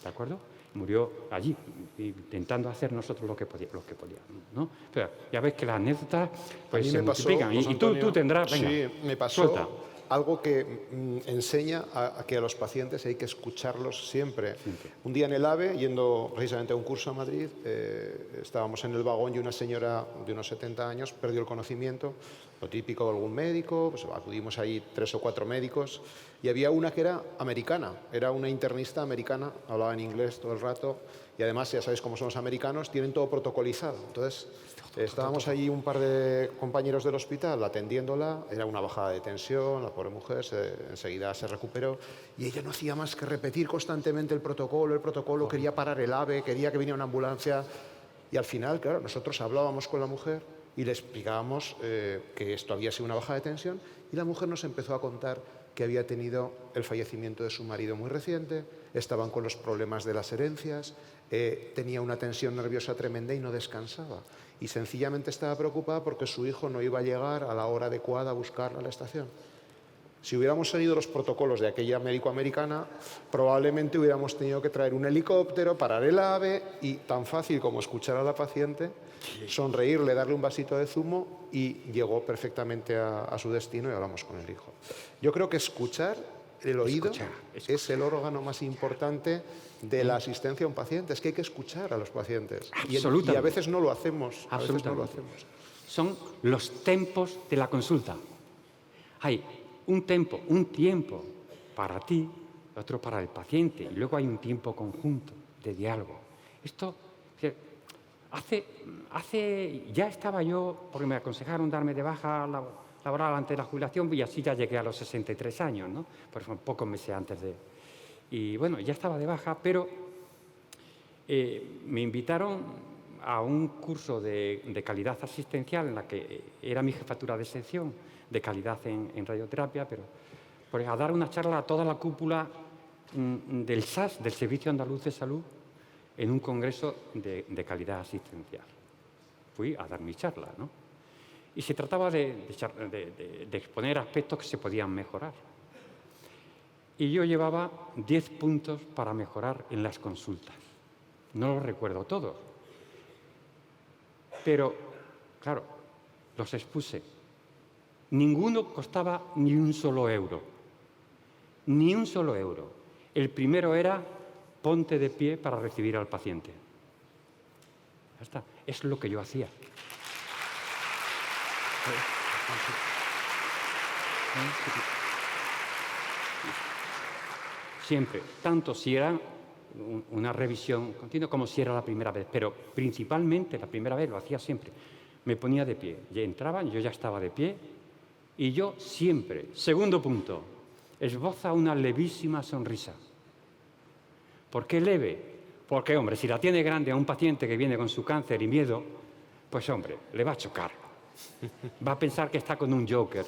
¿De acuerdo? Murió allí, intentando hacer nosotros lo que podíamos, ¿no? Pero ya ves que las anécdotas pues, se multiplican. Y tú tendrás, venga, sí, me pasó suelta. algo que enseña a que a los pacientes hay que escucharlos siempre. Un día en el AVE, yendo precisamente a un curso a Madrid, estábamos en el vagón y una señora de unos 70 años perdió el conocimiento, lo típico de algún médico, pues acudimos ahí 3 o 4 médicos, y había una que era americana, era una internista americana, hablaba en inglés todo el rato, y además, ya sabéis cómo son los americanos, tienen todo protocolizado. Entonces, estábamos allí un par de compañeros del hospital atendiéndola, era una bajada de tensión, la pobre mujer enseguida se recuperó, y ella no hacía más que repetir constantemente el protocolo, quería parar el AVE, quería que viniera una ambulancia, y al final, claro, nosotros hablábamos con la mujer, y le explicábamos que esto había sido una baja de tensión y la mujer nos empezó a contar que había tenido el fallecimiento de su marido muy reciente, estaban con los problemas de las herencias, tenía una tensión nerviosa tremenda y no descansaba. Y sencillamente estaba preocupada porque su hijo no iba a llegar a la hora adecuada a buscarla a la estación. Si hubiéramos seguido los protocolos de aquella médico americana, probablemente hubiéramos tenido que traer un helicóptero, parar el AVE y tan fácil como escuchar a la paciente, sonreírle, darle un vasito de zumo y llegó perfectamente a su destino y hablamos con el hijo. Yo creo que escuchar, el oído, es el órgano más importante de la asistencia a un paciente. Es que hay que escuchar a los pacientes. Y a veces no lo hacemos. Son los tempos de la consulta. Hay un tiempo para ti, otro para el paciente, y luego hay un tiempo conjunto de diálogo. Esto, ya estaba yo, porque me aconsejaron darme de baja laboral antes de la jubilación, y así ya llegué a los 63 años, ¿no? Por eso, pocos meses antes de... Y bueno, ya estaba de baja, pero me invitaron a un curso de calidad asistencial en la que era mi jefatura de sección de calidad en radioterapia, pero a dar una charla a toda la cúpula del SAS, del Servicio Andaluz de Salud, en un congreso de calidad asistencial. Fui a dar mi charla, ¿no? Y se trataba de exponer aspectos que se podían mejorar. Y yo llevaba 10 puntos para mejorar en las consultas. No los recuerdo todos. Pero, claro, los expuse. Ninguno costaba ni un solo euro. Ni un solo euro. El primero era ponte de pie para recibir al paciente. Ya está. Es lo que yo hacía. Siempre, tanto si era una revisión continua como si era la primera vez, pero principalmente la primera vez lo hacía siempre. Me ponía de pie, ya entraban, yo ya estaba de pie y yo siempre, segundo punto, esboza una levísima sonrisa. ¿Por qué leve? Porque, hombre, si la tiene grande a un paciente que viene con su cáncer y miedo, pues, hombre, le va a chocar. Va a pensar que está con un Joker,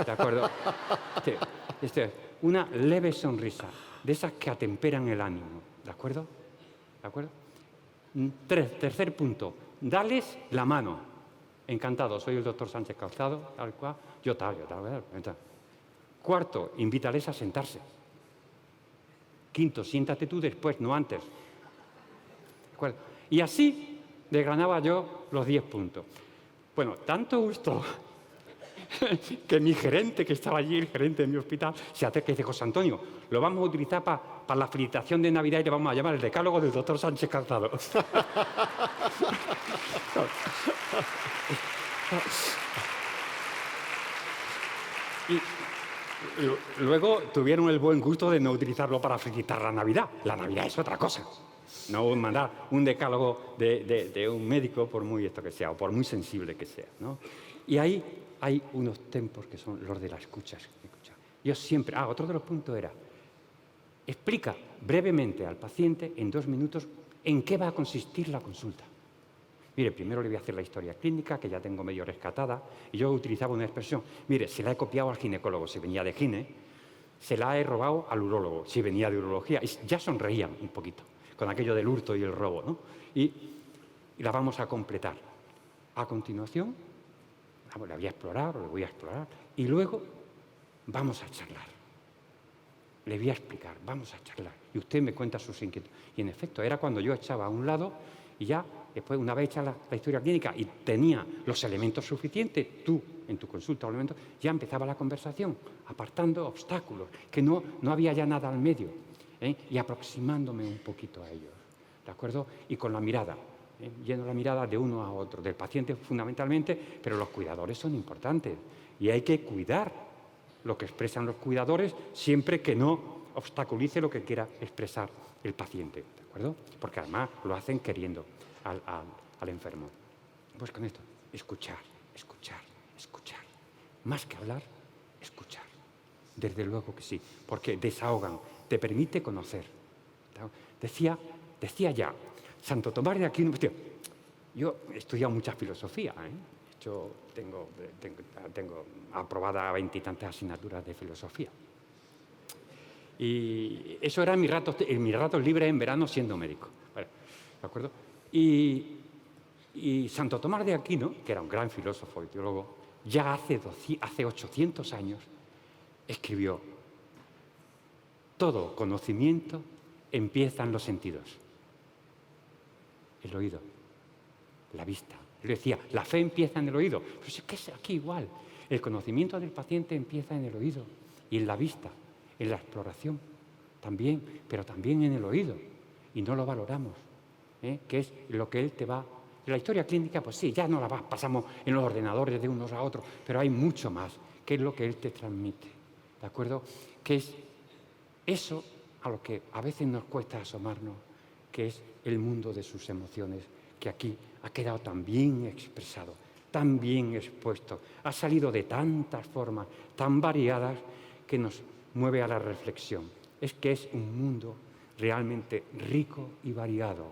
¿de acuerdo? Una leve sonrisa, de esas que atemperan el ánimo, ¿de acuerdo? ¿De acuerdo? Tercer punto, dales la mano. Encantado, soy el doctor Sánchez Calzado, tal cual, yo tal. Cuarto, invítales a sentarse. Quinto, siéntate tú después, no antes. ¿De acuerdo? Y así desgranaba yo los 10 puntos. Bueno, tanto gusto que mi gerente, que estaba allí, el gerente de mi hospital, se acerca y dice, José Antonio, lo vamos a utilizar para la felicitación de Navidad y le vamos a llamar el decálogo del doctor Sánchez Calzado. Y luego tuvieron el buen gusto de no utilizarlo para felicitar la Navidad. La Navidad es otra cosa. No mandar un decálogo de un médico, por muy esto que sea, o por muy sensible que sea, ¿no? Y ahí hay unos tempos que son los de la escucha. Yo siempre... otro de los puntos era, explica brevemente al paciente, en 2 minutos, en qué va a consistir la consulta. Mire, primero le voy a hacer la historia clínica, que ya tengo medio rescatada, y yo utilizaba una expresión, mire, se la he copiado al ginecólogo, si venía de gine, se la he robado al urólogo, si venía de urología, y ya sonreían un poquito con aquello del hurto y el robo, ¿no? Y la vamos a completar. A continuación, la voy a explorar, o le voy a explorar, y luego vamos a charlar. Le voy a explicar, vamos a charlar. Y usted me cuenta sus inquietudes. Y en efecto, era cuando yo echaba a un lado y ya, después, una vez hecha la historia clínica y tenía los elementos suficientes, tú, en tu consulta, ya empezaba la conversación, apartando obstáculos, que no había ya nada al medio, y aproximándome un poquito a ellos, ¿de acuerdo? Y con la mirada, yendo la mirada de uno a otro, del paciente fundamentalmente, pero los cuidadores son importantes y hay que cuidar lo que expresan los cuidadores siempre que no obstaculice lo que quiera expresar el paciente, ¿de acuerdo? Porque además lo hacen queriendo al enfermo. Pues con esto, escuchar. Más que hablar, escuchar. Desde luego que sí, porque desahogan, te permite conocer. Decía ya, Santo Tomás de Aquino, yo he estudiado mucha filosofía, he hecho, tengo aprobada 20 y tantas asignaturas de filosofía. Y eso era mis ratos libres en verano siendo médico. Vale, ¿de acuerdo? Y Santo Tomás de Aquino, que era un gran filósofo y teólogo, ya hace 800 años escribió: todo conocimiento empieza en los sentidos. El oído, la vista. Él decía, la fe empieza en el oído. Pues es que es aquí igual. El conocimiento del paciente empieza en el oído y en la vista, en la exploración también, pero también en el oído. Y no lo valoramos, que es lo que él te va... En la historia clínica, pues sí, ya no la pasamos en los ordenadores de unos a otros, pero hay mucho más, que es lo que él te transmite, ¿de acuerdo? Que es eso a lo que a veces nos cuesta asomarnos, que es el mundo de sus emociones, que aquí ha quedado tan bien expresado, tan bien expuesto, ha salido de tantas formas, tan variadas, que nos mueve a la reflexión. Es que es un mundo realmente rico y variado,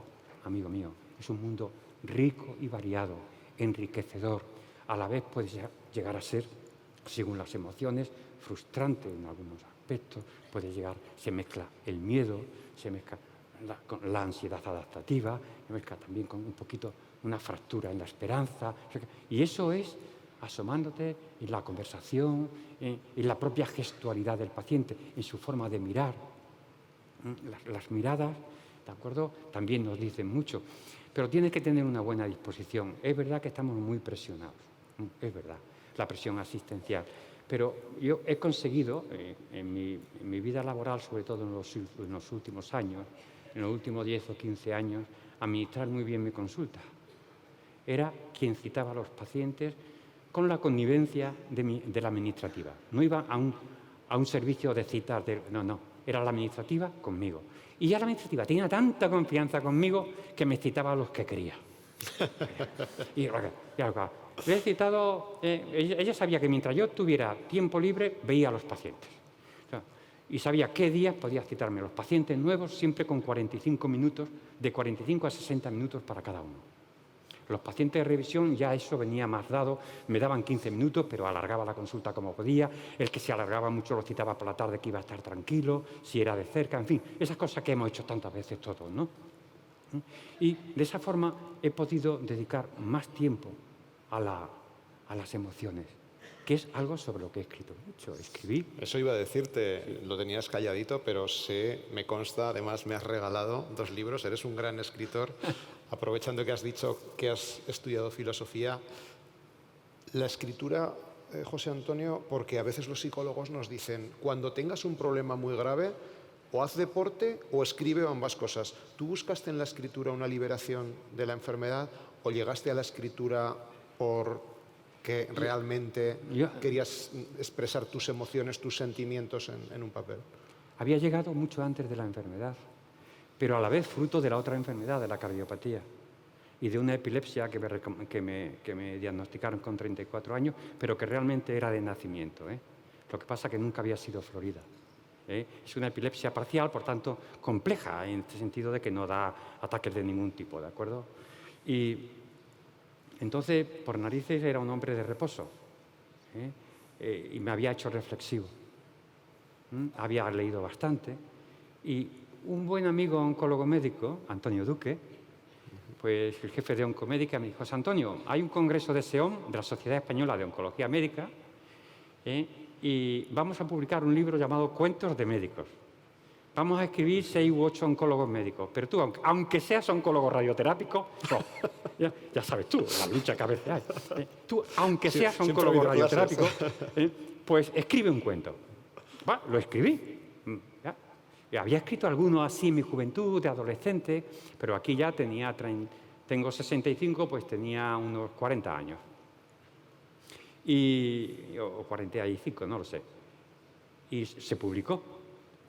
amigo mío, es un mundo rico y variado, enriquecedor. A la vez puede llegar a ser, según las emociones, frustrante en algunos aspectos, se mezcla el miedo, se mezcla con la ansiedad adaptativa, se mezcla también con un poquito una fractura en la esperanza, y eso es asomándote en la conversación, en la propia gestualidad del paciente, en su forma de mirar. Las miradas, ¿de acuerdo?, también nos dicen mucho, pero tienes que tener una buena disposición. Es verdad que estamos muy presionados, es verdad, la presión asistencial, pero yo he conseguido en mi vida laboral, sobre todo en los últimos años, en los últimos 10 o 15 años, administrar muy bien mi consulta. Era quien citaba a los pacientes con la connivencia de la administrativa. No iba a un servicio de citar, no, era la administrativa conmigo. Y ya la administrativa tenía tanta confianza conmigo que me citaba a los que quería. Y le he citado, ella sabía que mientras yo tuviera tiempo libre, veía a los pacientes. Y sabía qué días podía citarme a los pacientes nuevos, siempre con 45 minutos, de 45 a 60 minutos para cada uno. Los pacientes de revisión ya eso venía más dado, me daban 15 minutos, pero alargaba la consulta como podía. El que se alargaba mucho lo citaba por la tarde, que iba a estar tranquilo, si era de cerca, en fin, esas cosas que hemos hecho tantas veces todos, ¿no? Y de esa forma he podido dedicar más tiempo a las emociones, que es algo sobre lo que he escrito mucho. Escribí. Eso iba a decirte, lo tenías calladito, pero me consta, además me has regalado 2 libros, eres un gran escritor. Aprovechando que has dicho que has estudiado filosofía, la escritura, José Antonio, porque a veces los psicólogos nos dicen, cuando tengas un problema muy grave, o haz deporte o escribe, o ambas cosas. ¿Tú buscaste en la escritura una liberación de la enfermedad o llegaste a la escritura porque realmente querías expresar tus emociones, tus sentimientos en un papel? Había llegado mucho antes de la enfermedad, pero a la vez fruto de la otra enfermedad, de la cardiopatía, y de una epilepsia que me diagnosticaron con 34 años, pero que realmente era de nacimiento. Lo que pasa es que nunca había sido florida. Es una epilepsia parcial, por tanto, compleja, en el sentido de que no da ataques de ningún tipo, ¿de acuerdo? Y entonces, por narices, era un hombre de reposo, y me había hecho reflexivo. Había leído bastante, y un buen amigo oncólogo médico, Antonio Duque, pues el jefe de Oncomédica, me dijo, José Antonio, hay un congreso de SEOM, de la Sociedad Española de Oncología Médica, y vamos a publicar un libro llamado Cuentos de Médicos. Vamos a escribir 6 u 8 oncólogos médicos, pero tú, aunque seas oncólogo radioterápico, ya sabes tú, la lucha que a veces hay, tú, aunque seas oncólogo radioterápico, pues escribe un cuento. Lo escribí. Había escrito algunos así en mi juventud, de adolescente, pero aquí ya tengo 65, pues tenía unos 40 años. O 45, no lo sé. Y se publicó.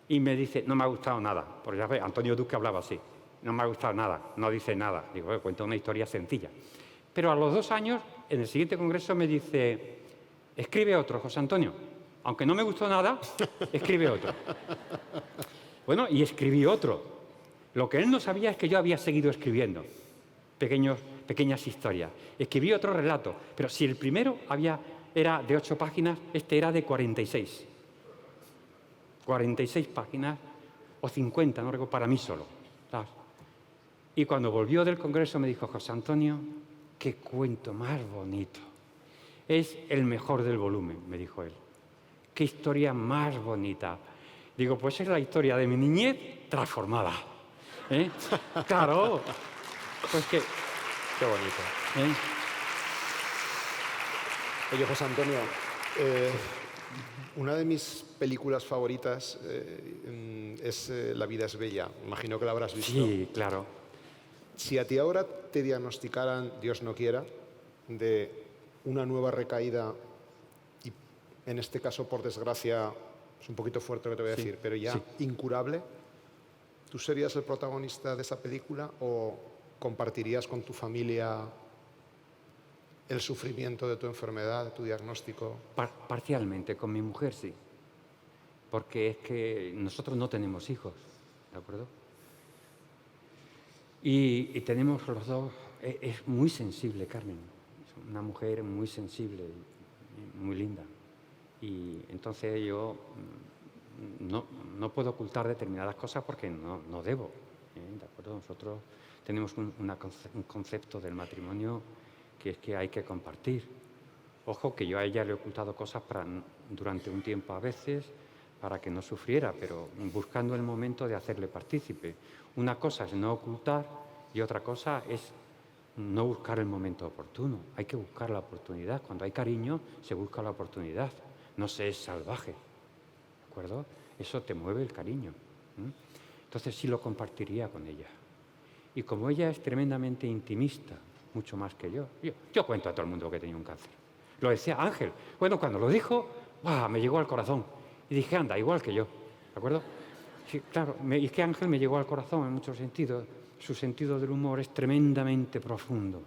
Y me dice, no me ha gustado nada. Porque ya ves, Antonio Duque hablaba así. No me ha gustado nada, no dice nada. Digo, cuenta una historia sencilla. Pero a los 2 años, en el siguiente congreso me dice, escribe otro, José Antonio. Aunque no me gustó nada, escribe otro. Bueno, y escribí otro. Lo que él no sabía es que yo había seguido escribiendo pequeñas historias. Escribí otro relato, pero si el primero era de 8 páginas, este era de 46. 46 páginas o 50, no recuerdo, para mí solo, ¿sabes? Y cuando volvió del Congreso me dijo: José Antonio, qué cuento más bonito. Es el mejor del volumen, me dijo él. Qué historia más bonita. Digo, pues es la historia de mi niñez transformada. ¿Eh? Claro. Pues que... Qué bonito. Oye, José Antonio, una de mis películas favoritas es La vida es bella. Imagino que la habrás visto. Sí, claro. Si a ti ahora te diagnosticaran, Dios no quiera, de una nueva recaída, y en este caso, por desgracia, es un poquito fuerte lo que te voy a decir, pero ya incurable, ¿tú serías el protagonista de esa película o compartirías con tu familia el sufrimiento de tu enfermedad, de tu diagnóstico? Parcialmente, con mi mujer sí. Porque es que nosotros no tenemos hijos, ¿de acuerdo? Y tenemos los dos... Es muy sensible, Carmen. Es una mujer muy sensible, muy linda. Y entonces yo no puedo ocultar determinadas cosas porque no debo. ¿De acuerdo? Nosotros tenemos un concepto del matrimonio que es que hay que compartir. Ojo, que yo a ella le he ocultado cosas durante un tiempo a veces para que no sufriera, pero buscando el momento de hacerle partícipe. Una cosa es no ocultar y otra cosa es no buscar el momento oportuno. Hay que buscar la oportunidad. Cuando hay cariño, se busca la oportunidad. No se es salvaje, ¿de acuerdo? Eso te mueve el cariño. Entonces sí lo compartiría con ella. Y como ella es tremendamente intimista, mucho más que yo cuento a todo el mundo que tenía un cáncer. Lo decía Ángel. Bueno, cuando lo dijo, ¡buah!, me llegó al corazón. Y dije, anda, igual que yo, ¿de acuerdo? Sí, claro, es que Ángel me llegó al corazón en muchos sentidos. Su sentido del humor es tremendamente profundo.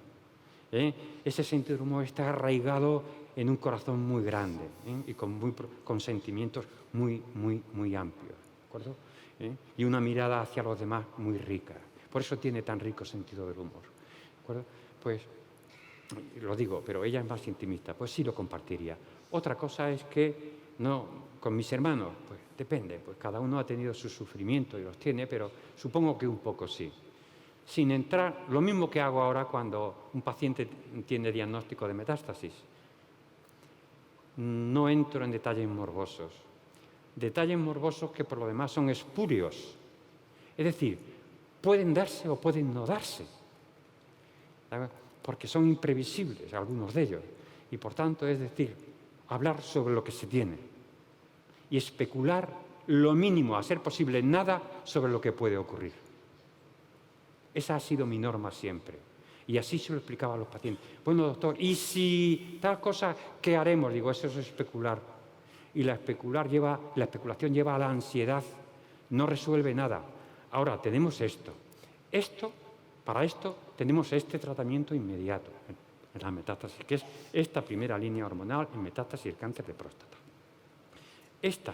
Ese sentido del humor está arraigado en un corazón muy grande y con sentimientos muy, muy, muy amplios, ¿de acuerdo? Y una mirada hacia los demás muy rica. Por eso tiene tan rico sentido del humor, ¿de acuerdo? Pues, lo digo, pero ella es más intimista, pues sí lo compartiría. Otra cosa es que con mis hermanos, pues depende, pues cada uno ha tenido su sufrimiento y los tiene, pero supongo que un poco sí. Sin entrar, lo mismo que hago ahora cuando un paciente tiene diagnóstico de metástasis. No entro en detalles morbosos. Detalles morbosos que por lo demás son espurios. Es decir, pueden darse o pueden no darse, porque son imprevisibles algunos de ellos. Y por tanto, es decir, hablar sobre lo que se tiene y especular lo mínimo, a ser posible nada, sobre lo que puede ocurrir. Esa ha sido mi norma siempre. Y así se lo explicaba a los pacientes. Bueno, doctor, ¿y si tal cosa, qué haremos? Digo, eso es especular. Y la especulación lleva a la ansiedad, no resuelve nada. Ahora, tenemos esto. Para esto tenemos este tratamiento inmediato en la metástasis, que es esta primera línea hormonal en metástasis y el cáncer de próstata. Esta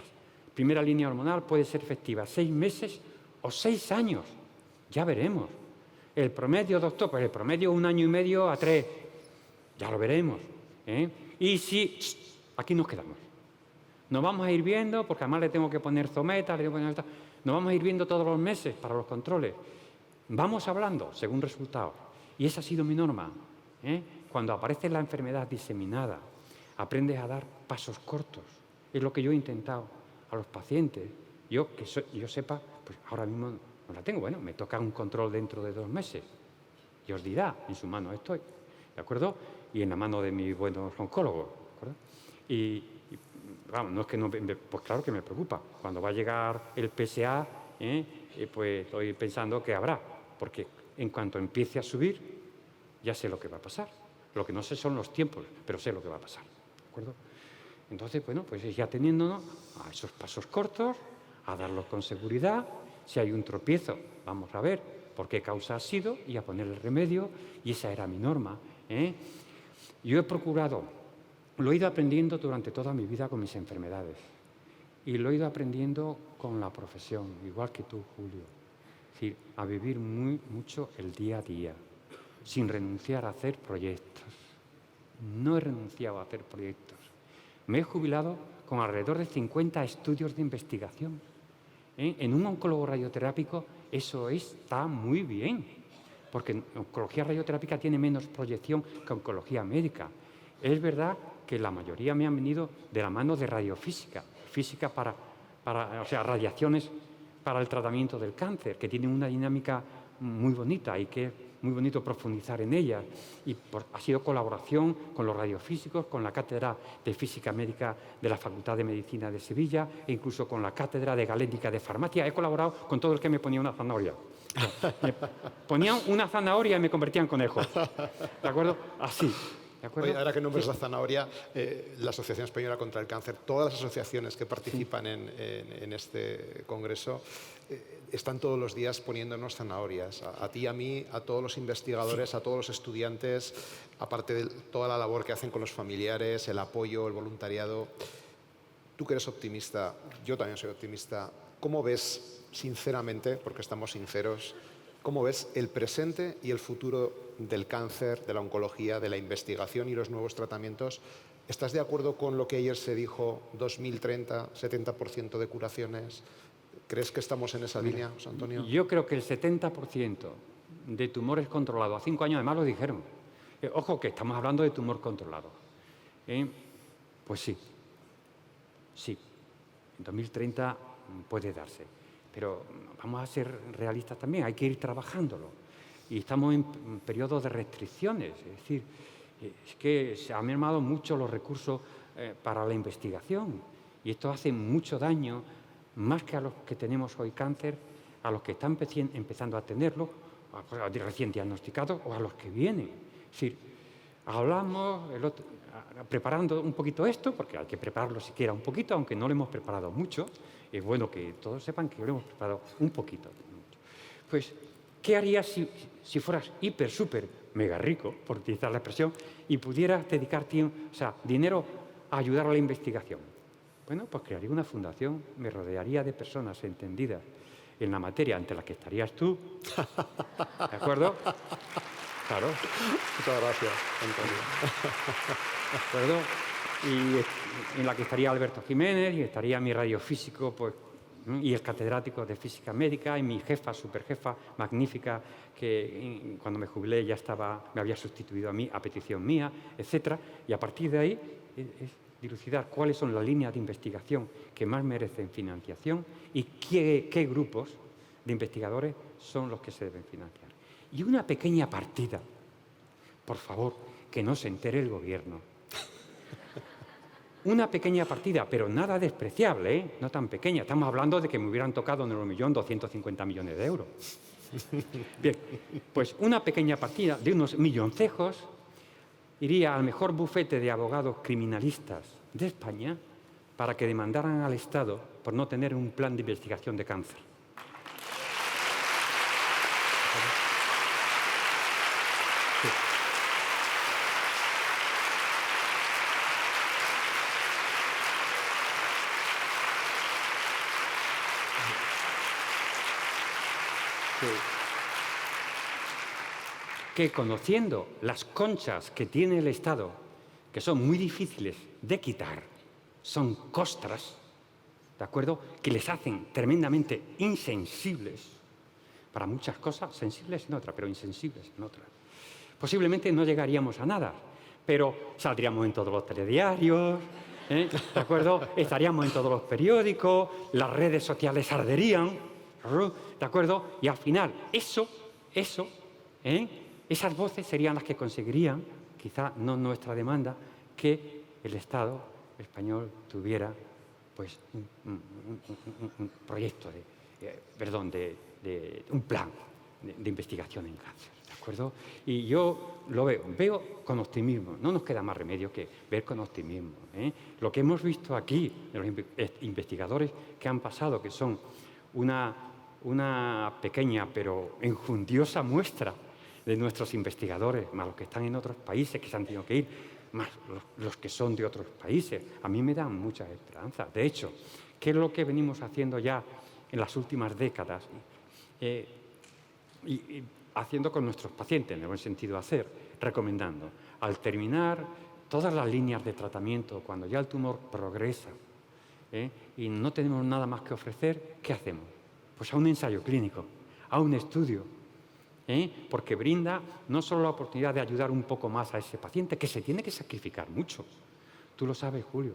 primera línea hormonal puede ser efectiva 6 meses o 6 años. Ya veremos. El promedio, doctor, pues el promedio 1 año y medio a 3. Ya lo veremos. Y si... aquí nos quedamos. Nos vamos a ir viendo, porque además le tengo que poner zometa, nos vamos a ir viendo todos los meses para los controles. Vamos hablando según resultados. Y esa ha sido mi norma. Cuando aparece la enfermedad diseminada, aprendes a dar pasos cortos. Es lo que yo he intentado a los pacientes. Yo sepa, pues ahora mismo no la tengo. Bueno, me toca un control dentro de 2 meses. Y os dirá, en su mano estoy, ¿de acuerdo? Y en la mano de mis buenos oncólogos, ¿de acuerdo? Y vamos, no es que no, pues claro que me preocupa. Cuando va a llegar el PSA, pues estoy pensando que habrá, porque en cuanto empiece a subir, ya sé lo que va a pasar. Lo que no sé son los tiempos, pero sé lo que va a pasar, ¿de acuerdo? Entonces, bueno, pues ya teniéndonos a esos pasos cortos, a darlos con seguridad. Si hay un tropiezo, vamos a ver por qué causa ha sido y a poner el remedio, y esa era mi norma. Yo he procurado, lo he ido aprendiendo durante toda mi vida con mis enfermedades, y lo he ido aprendiendo con la profesión, igual que tú, Julio. Es decir, a vivir mucho el día a día. sin renunciar a hacer proyectos. No he renunciado a hacer proyectos. Me he jubilado con alrededor de 50 estudios de investigación. En un oncólogo radioterápico eso está muy bien, porque oncología radioterápica tiene menos proyección que oncología médica. Es verdad que la mayoría me han venido de la mano de radiofísica, física o sea, radiaciones para el tratamiento del cáncer, que tienen una dinámica muy bonita y que es muy bonito profundizar en ella. Y ha sido colaboración con los radiofísicos, con la Cátedra de Física Médica de la Facultad de Medicina de Sevilla e incluso con la Cátedra de Galénica de Farmacia. He colaborado con todo el que me ponía una zanahoria. Me ponían una zanahoria y me convertían en conejo. ¿De acuerdo? Así. Oye, ahora que nombres la zanahoria, la Asociación Española contra el Cáncer, todas las asociaciones que participan en este congreso están todos los días poniéndonos zanahorias. A ti, a mí, a todos los investigadores, a todos los estudiantes, aparte de toda la labor que hacen con los familiares, el apoyo, el voluntariado. Tú que eres optimista, yo también soy optimista. ¿Cómo ves, sinceramente, porque estamos sinceros, cómo ves el presente y el futuro del cáncer, de la oncología, de la investigación y los nuevos tratamientos? ¿Estás de acuerdo con lo que ayer se dijo, 2030, 70% de curaciones? ¿Crees que estamos en esa línea, José Antonio? Yo creo que el 70% de tumores controlados, a 5 años además lo dijeron. Ojo, que estamos hablando de tumor controlado. Pues sí, en 2030 puede darse. Pero vamos a ser realistas también, hay que ir trabajándolo. Y estamos en periodos de restricciones, es decir, es que se han mermado mucho los recursos para la investigación y esto hace mucho daño, más que a los que tenemos hoy cáncer, a los que están empezando a tenerlo, a recién diagnosticados o a los que vienen. Es decir, hablamos, preparando un poquito esto, porque hay que prepararlo siquiera un poquito, aunque no lo hemos preparado mucho. Es bueno que todos sepan que lo hemos preparado un poquito. Pues, ¿qué harías si fueras hiper, súper, mega rico, por utilizar la expresión, y pudieras dedicar tiempo, dinero a ayudar a la investigación? Bueno, pues crearía una fundación, me rodearía de personas entendidas en la materia, ante las que estarías tú. ¿De acuerdo? Claro. Muchas gracias, Antonio. ¿De acuerdo? Y en la que estaría Alberto Jiménez, y estaría mi radiofísico, pues, y el catedrático de Física Médica, y mi jefa, superjefa, magnífica, que cuando me jubilé ya me había sustituido a mí, a petición mía, etcétera. Y a partir de ahí es dilucidar cuáles son las líneas de investigación que más merecen financiación y qué grupos de investigadores son los que se deben financiar. Y una pequeña partida, por favor, que no se entere el gobierno. Una pequeña partida, pero nada despreciable, ¿eh? No tan pequeña. Estamos hablando de que me hubieran tocado en el 1.250.000.000 de euros. Bien, pues una pequeña partida de unos milloncejos iría al mejor bufete de abogados criminalistas de España para que demandaran al Estado por no tener un plan de investigación de cáncer. Sí. Que conociendo las conchas que tiene el Estado, que son muy difíciles de quitar, son costras, ¿de acuerdo?, que les hacen tremendamente insensibles para muchas cosas, sensibles en otras, pero insensibles en otras. Posiblemente no llegaríamos a nada, pero saldríamos en todos los telediarios, ¿de acuerdo?, estaríamos en todos los periódicos, las redes sociales arderían, ¿de acuerdo?, y al final esas voces serían las que conseguirían, quizá no nuestra demanda, que el Estado español tuviera pues, un proyecto, un plan de investigación en cáncer. ¿De acuerdo? Y yo lo veo con optimismo. No nos queda más remedio que ver con optimismo. Lo que hemos visto aquí, de los investigadores que han pasado, que son una pequeña pero enjundiosa muestra de nuestros investigadores, más los que están en otros países, que se han tenido que ir, más los que son de otros países, a mí me dan muchas esperanzas. De hecho, ¿qué es lo que venimos haciendo ya en las últimas décadas? haciendo con nuestros pacientes, en el buen sentido hacer, recomendando, al terminar todas las líneas de tratamiento, cuando ya el tumor progresa y no tenemos nada más que ofrecer, ¿qué hacemos? Pues a un ensayo clínico, a un estudio, porque brinda no solo la oportunidad de ayudar un poco más a ese paciente, que se tiene que sacrificar mucho. Tú lo sabes, Julio,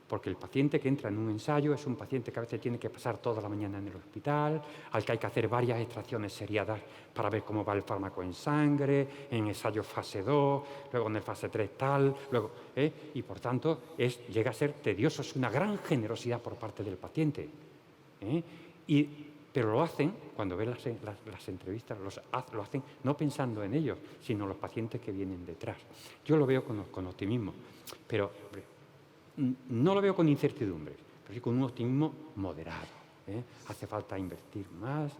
porque el paciente que entra en un ensayo es un paciente que a veces tiene que pasar toda la mañana en el hospital, al que hay que hacer varias extracciones seriadas para ver cómo va el fármaco en sangre, en ensayo fase 2, luego en el fase 3 tal, luego, y por tanto llega a ser tedioso, es una gran generosidad por parte del paciente. Pero lo hacen, cuando ven las entrevistas, lo hacen no pensando en ellos, sino los pacientes que vienen detrás. Yo lo veo con optimismo, pero no lo veo con incertidumbre, pero sí con un optimismo moderado. Hace falta invertir más,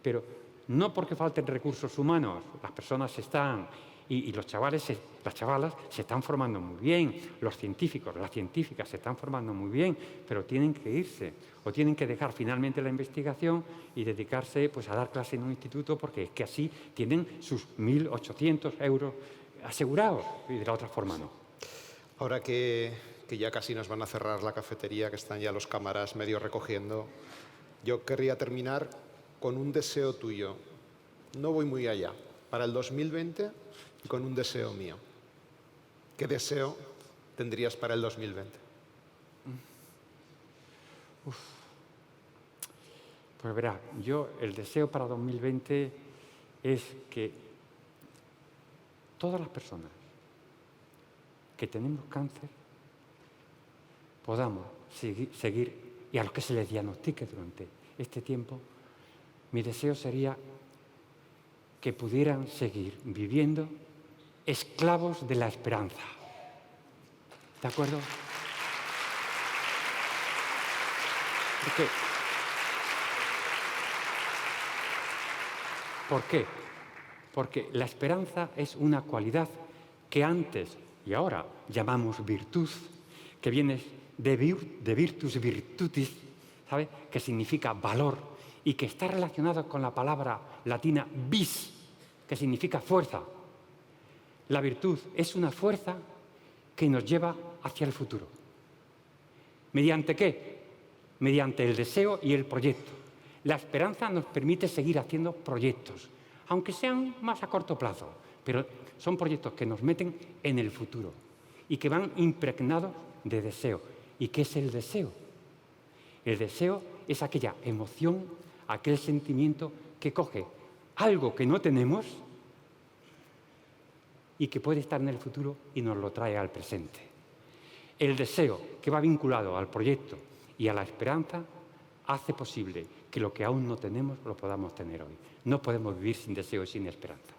pero no porque falten recursos humanos. Las personas están, y los chavales, las chavalas se están formando muy bien, los científicos, las científicas se están formando muy bien, pero tienen que irse o tienen que dejar finalmente la investigación y dedicarse pues, a dar clase en un instituto, porque es que así tienen sus 1.800 euros asegurados y de la otra forma no. Ahora que ya casi nos van a cerrar la cafetería, que están ya los cámaras medio recogiendo, yo querría terminar con un deseo tuyo. No voy muy allá. Para el 2020 y con un deseo mío. ¿Qué deseo tendrías para el 2020? Pues verá, yo el deseo para 2020 es que todas las personas que tenemos cáncer podamos seguir, y a los que se les diagnostique durante este tiempo, mi deseo sería que pudieran seguir viviendo esclavos de la esperanza. ¿De acuerdo? ¿Por qué? Porque la esperanza es una cualidad que antes y ahora llamamos virtud, que viene de virtus virtutis, ¿sabe? Que significa valor y que está relacionado con la palabra latina vis, que significa fuerza. La virtud es una fuerza que nos lleva hacia el futuro. ¿Mediante qué? Mediante el deseo y el proyecto. La esperanza nos permite seguir haciendo proyectos, aunque sean más a corto plazo, pero son proyectos que nos meten en el futuro y que van impregnados de deseo. ¿Y qué es el deseo? El deseo es aquella emoción, aquel sentimiento que coge algo que no tenemos y que puede estar en el futuro y nos lo trae al presente. El deseo, que va vinculado al proyecto y a la esperanza, hace posible que lo que aún no tenemos lo podamos tener hoy. No podemos vivir sin deseo y sin esperanza.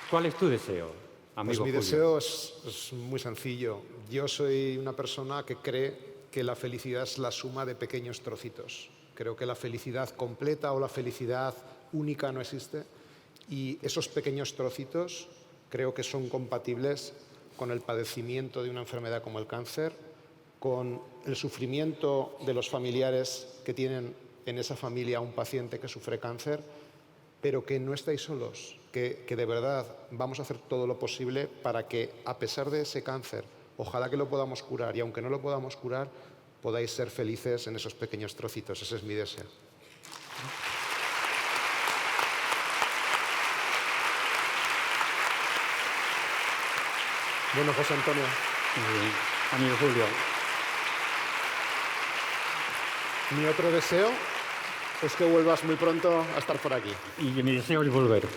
¿Cuál es tu deseo, amigo? Pues mi Julio? deseo es muy sencillo. Yo soy una persona que cree que la felicidad es la suma de pequeños trocitos. Creo que la felicidad completa o la felicidad única no existe, y esos pequeños trocitos creo que son compatibles con el padecimiento de una enfermedad como el cáncer, con el sufrimiento de los familiares que tienen en esa familia un paciente que sufre cáncer, pero que no estáis solos, que de verdad vamos a hacer todo lo posible para que, a pesar de ese cáncer, ojalá que lo podamos curar, y aunque no lo podamos curar, podáis ser felices en esos pequeños trocitos. Ese es mi deseo. Bueno, José Antonio. Muy bien. Amigo Julio. Mi otro deseo es que vuelvas muy pronto a estar por aquí. Y mi deseo es volver.